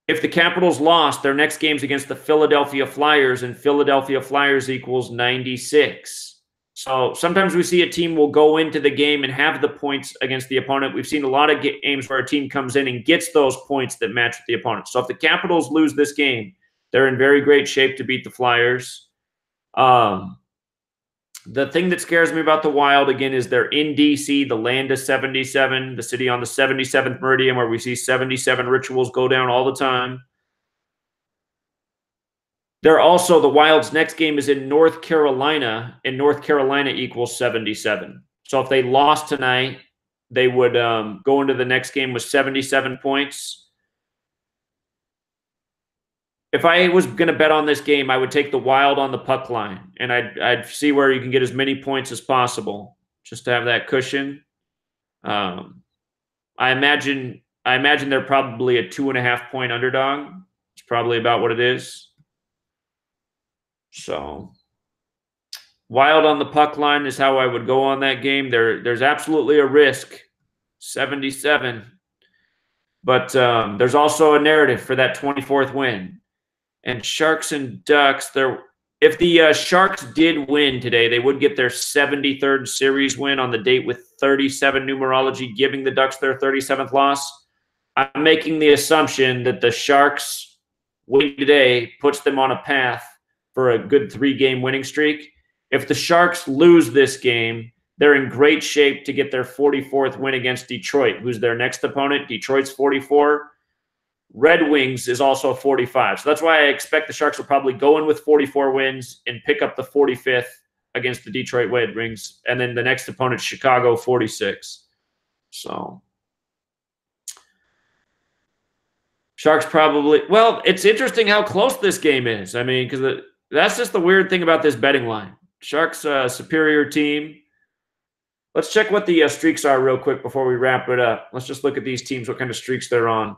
If the Capitals lost, their next game's against the Philadelphia Flyers, and Philadelphia Flyers equals 96. So sometimes we see a team will go into the game and have the points against the opponent. We've seen a lot of games where a team comes in and gets those points that match with the opponent. So if the Capitals lose this game, they're in very great shape to beat the Flyers. The thing that scares me about the Wild, again, is they're in D.C., the land of 77, the city on the 77th meridian where we see 77 rituals go down all the time. They're also, the Wild's next game is in North Carolina, and North Carolina equals 77. So if they lost tonight, they would go into the next game with 77 points. If I was going to bet on this game, I would take the Wild on the puck line, and I'd see where you can get as many points as possible just to have that cushion. I imagine they're probably a 2.5 point underdog. It's probably about what it is. So Wild on the puck line is how I would go on that game. There's absolutely a risk, 77, but there's also a narrative for that 24th win. And Sharks and Ducks, if the Sharks did win today, they would get their 73rd series win on the date with 37 numerology, giving the Ducks their 37th loss. I'm making the assumption that the Sharks win today puts them on a path for a good 3-game winning streak. If the Sharks lose this game, they're in great shape to get their 44th win against Detroit, who's their next opponent. Detroit's 44. Red Wings is also 45. So that's why I expect the Sharks will probably go in with 44 wins and pick up the 45th against the Detroit Red Wings. And then the next opponent, Chicago, 46. So Sharks probably – well, it's interesting how close this game is. I mean, because that's just the weird thing about this betting line. Sharks superior team. Let's check what the streaks are real quick before we wrap it up. Let's just look at these teams, what kind of streaks they're on.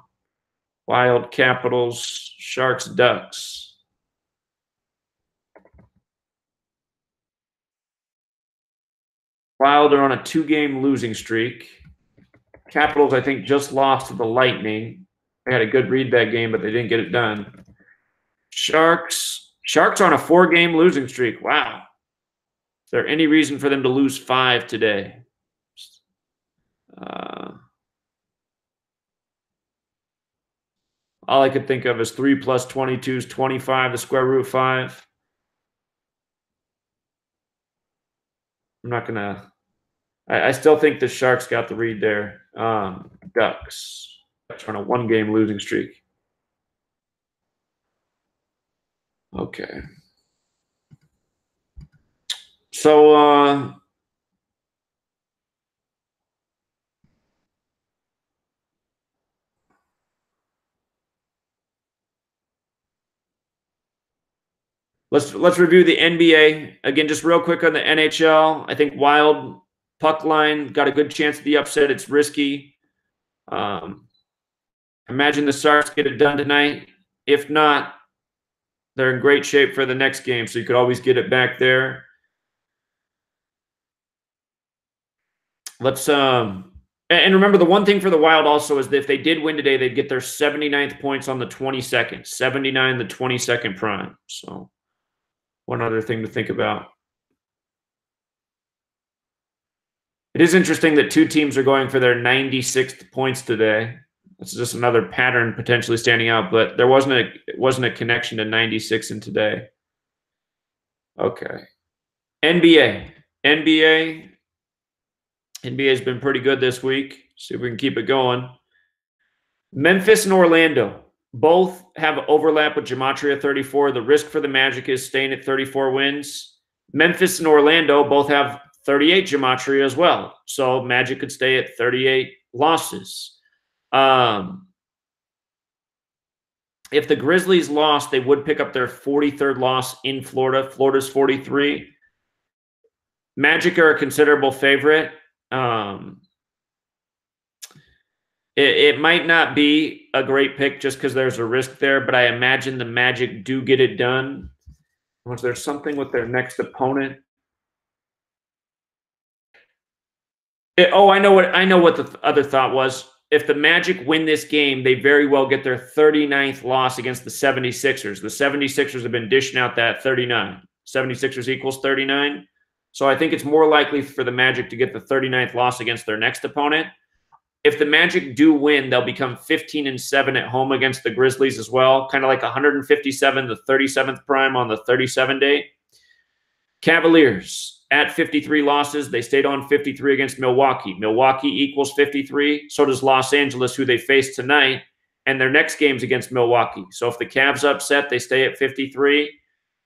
Wild, Capitals, Sharks, Ducks. Wild are on a 2-game losing streak. Capitals, I think, just lost to the Lightning. They had a good read that game, but they didn't get it done. Sharks are on a 4-game losing streak. Wow. Is there any reason for them to lose 5 today? All I could think of is 3 plus 22 is 25, the square root of 5. I'm not going to – I still think the Sharks got the read there. Ducks on a 1-game losing streak. Okay. So let's review the NBA again, just real quick on the NHL. I think Wild puck line got a good chance at the upset. It's risky. Imagine the Sharks get it done tonight. If not, they're in great shape for the next game, so you could always get it back there. Let's and remember, the one thing for the Wild also is that if they did win today, they'd get their 79th points on the 22nd. 79, the 22nd prime. So one other thing to think about. It is interesting that 2 teams are going for their 96th points today. This is just another pattern potentially standing out, but there wasn't a connection to 96 in today. Okay. NBA has been pretty good this week. See if we can keep it going. Memphis and Orlando both have overlap with Gematria 34. The risk for the Magic is staying at 34 wins. Memphis and Orlando both have 38 Gematria as well. So Magic could stay at 38 losses. If the Grizzlies lost, they would pick up their 43rd loss in Florida. Florida's 43. Magic are a considerable favorite. It might not be a great pick just because there's a risk there, but I imagine the Magic do get it done. Was there something with their next opponent? I know what the other thought was. If the Magic win this game, they very well get their 39th loss against the 76ers. The 76ers have been dishing out that 39. 76ers equals 39. So I think it's more likely for the Magic to get the 39th loss against their next opponent. If the Magic do win, they'll become 15-7 at home against the Grizzlies as well. Kind of like 157, the 37th prime on the 37 date. Cavaliers at 53 losses. They stayed on 53 against Milwaukee. Milwaukee equals 53. So does Los Angeles, who they face tonight. And their next game's against Milwaukee. So if the Cavs upset, they stay at 53.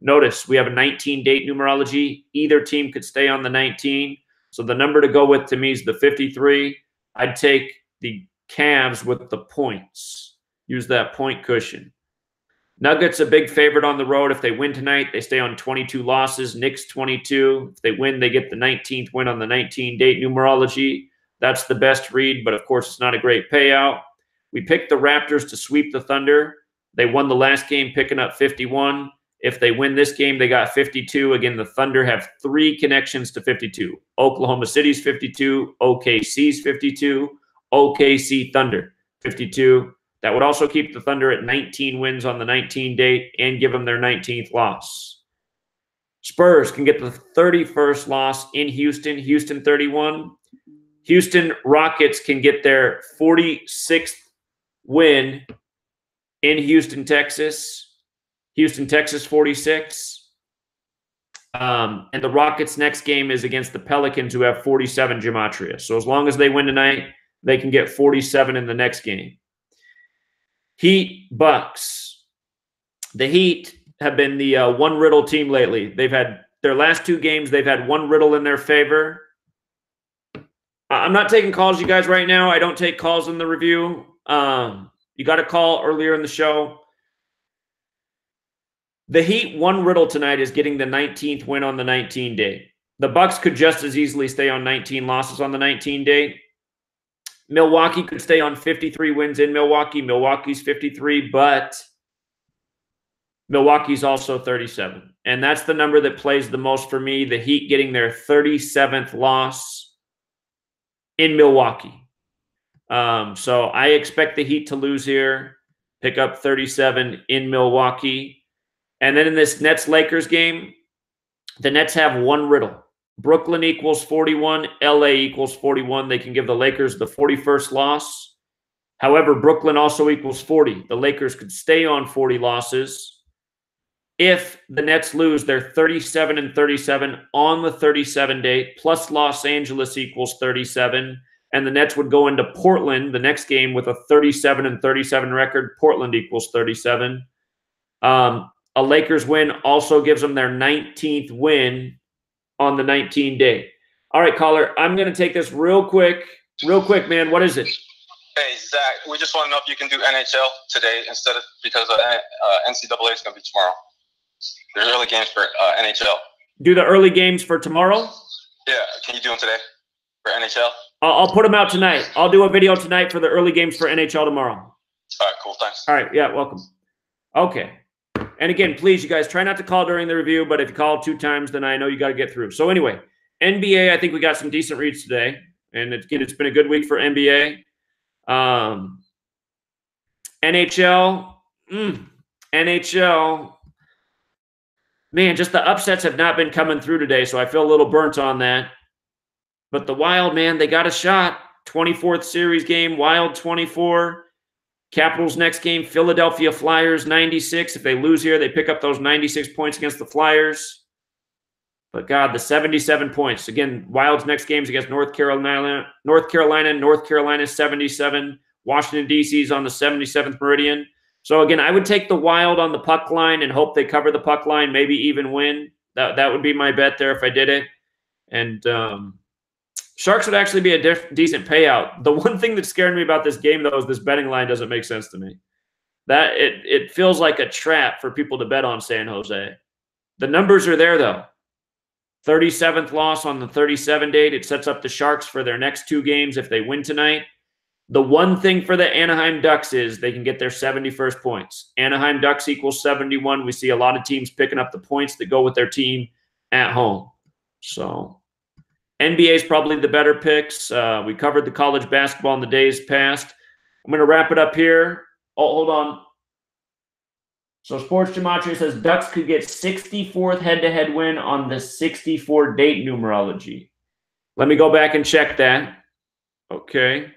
Notice we have a 19-date numerology. Either team could stay on the 19. So the number to go with to me is the 53. I'd take the Cavs with the points. Use that point cushion. Nuggets a big favorite on the road. If they win tonight, they stay on 22 losses. Knicks 22. If they win, they get the 19th win on the 19-date numerology. That's the best read, but of course it's not a great payout. We picked the Raptors to sweep the Thunder. They won the last game, picking up 51. If they win this game, they got 52. Again, the Thunder have 3 connections to 52. Oklahoma City's 52, OKC's 52, OKC Thunder 52. That would also keep the Thunder at 19 wins on the 19 date and give them their 19th loss. Spurs can get the 31st loss in Houston, Houston 31. Houston Rockets can get their 46th win in Houston, Texas. Houston, Texas 46. And the Rockets' next game is against the Pelicans, who have 47 Gematria. So as long as they win tonight, they can get 47 in the next game. Heat, Bucks. The Heat have been the one riddle team lately. They've had their last 2 games, they've had one riddle in their favor. I'm not taking calls, you guys, right now. I don't take calls in the review. You got a call earlier in the show. The Heat, one riddle tonight is getting the 19th win on the 19 date. The Bucks could just as easily stay on 19 losses on the 19 date. Milwaukee could stay on 53 wins in Milwaukee. Milwaukee's 53, but Milwaukee's also 37. And that's the number that plays the most for me. The Heat getting their 37th loss in Milwaukee. So I expect the Heat to lose here, pick up 37 in Milwaukee. And then in this Nets-Lakers game, the Nets have one riddle. Brooklyn equals 41. LA equals 41. They can give the Lakers the 41st loss. However, Brooklyn also equals 40. The Lakers could stay on 40 losses. If the Nets lose, they're 37-37 on the 37 date, plus Los Angeles equals 37. And the Nets would go into Portland, the next game, with a 37-37 record. Portland equals 37. A Lakers win also gives them their 19th win on the 19 date. All right, caller, I'm going to take this real quick, man. What is it? Hey, Zach, we just want to know if you can do NHL today instead of, because NCAA is going to be tomorrow. There's early games for NHL. Do the early games for tomorrow? Yeah, can you do them today for NHL? I'll put them out tonight. I'll do a video tonight for the early games for NHL tomorrow. All right, cool, thanks. All right, yeah, welcome. Okay. And again, please, you guys, try not to call during the review, but if you call 2 times, then I know you got to get through. So anyway, NBA, I think we got some decent reads today. And it's been a good week for NBA. NHL, man, just the upsets have not been coming through today, so I feel a little burnt on that. But the Wild, man, they got a shot. 24th series game, Wild 24, Capitals next game, Philadelphia Flyers 96. If they lose here, they pick up those 96 points against the Flyers. But God, the 77 points. Again, Wild's next game's against North Carolina 77. Washington, D.C. is on the 77th meridian. So again, I would take the Wild on the puck line and hope they cover the puck line, maybe even win. That would be my bet there if I did it. And Sharks would actually be a decent payout. The one thing that scared me about this game, though, is this betting line doesn't make sense to me. That it feels like a trap for people to bet on San Jose. The numbers are there, though. 37th loss on the 37 date. It sets up the Sharks for their next 2 games if they win tonight. The one thing for the Anaheim Ducks is they can get their 71st points. Anaheim Ducks equals 71. We see a lot of teams picking up the points that go with their team at home. So NBA is probably the better picks. We covered the college basketball in the days past. I'm going to wrap it up here. Oh, hold on. So Sports Gematria says Ducks could get 64th head-to-head win on the 64 date numerology. Let me go back and check that. Okay.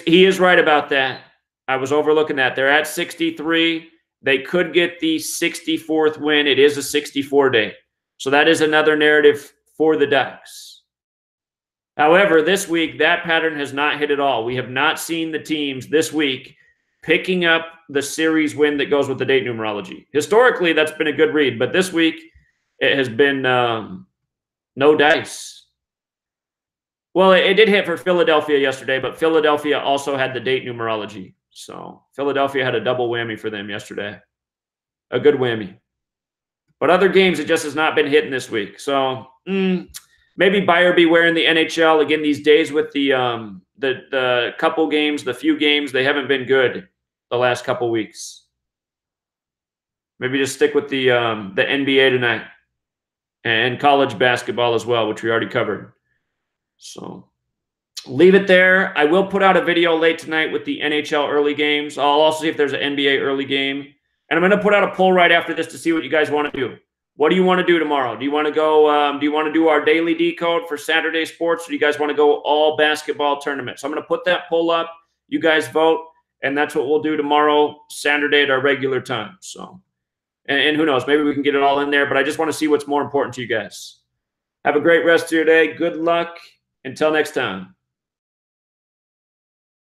He is right about that. I was overlooking that. They're at 63. They could get the 64th win. It is a 64 date. So that is another narrative for the Ducks. However, this week, that pattern has not hit at all. We have not seen the teams this week picking up the series win that goes with the date numerology. Historically, that's been a good read, but this week it has been no dice. Well, it did hit for Philadelphia yesterday, but Philadelphia also had the date numerology. So Philadelphia had a double whammy for them yesterday. A good whammy. But other games, it just has not been hitting this week. So maybe buyer beware in the NHL. Again, these days with the couple games, the few games, they haven't been good the last couple weeks. Maybe just stick with the NBA tonight and college basketball as well, which we already covered. So leave it there. I will put out a video late tonight with the NHL early games. I'll also see if there's an NBA early game. And I'm going to put out a poll right after this to see what you guys want to do. What do you want to do tomorrow? Do you want to go? Do you want to do our daily decode for Saturday sports, or do you guys want to go all basketball tournament? So I'm going to put that poll up. You guys vote, and that's what we'll do tomorrow, Saturday at our regular time. So, and who knows? Maybe we can get it all in there. But I just want to see what's more important to you guys. Have a great rest of your day. Good luck. Until next time.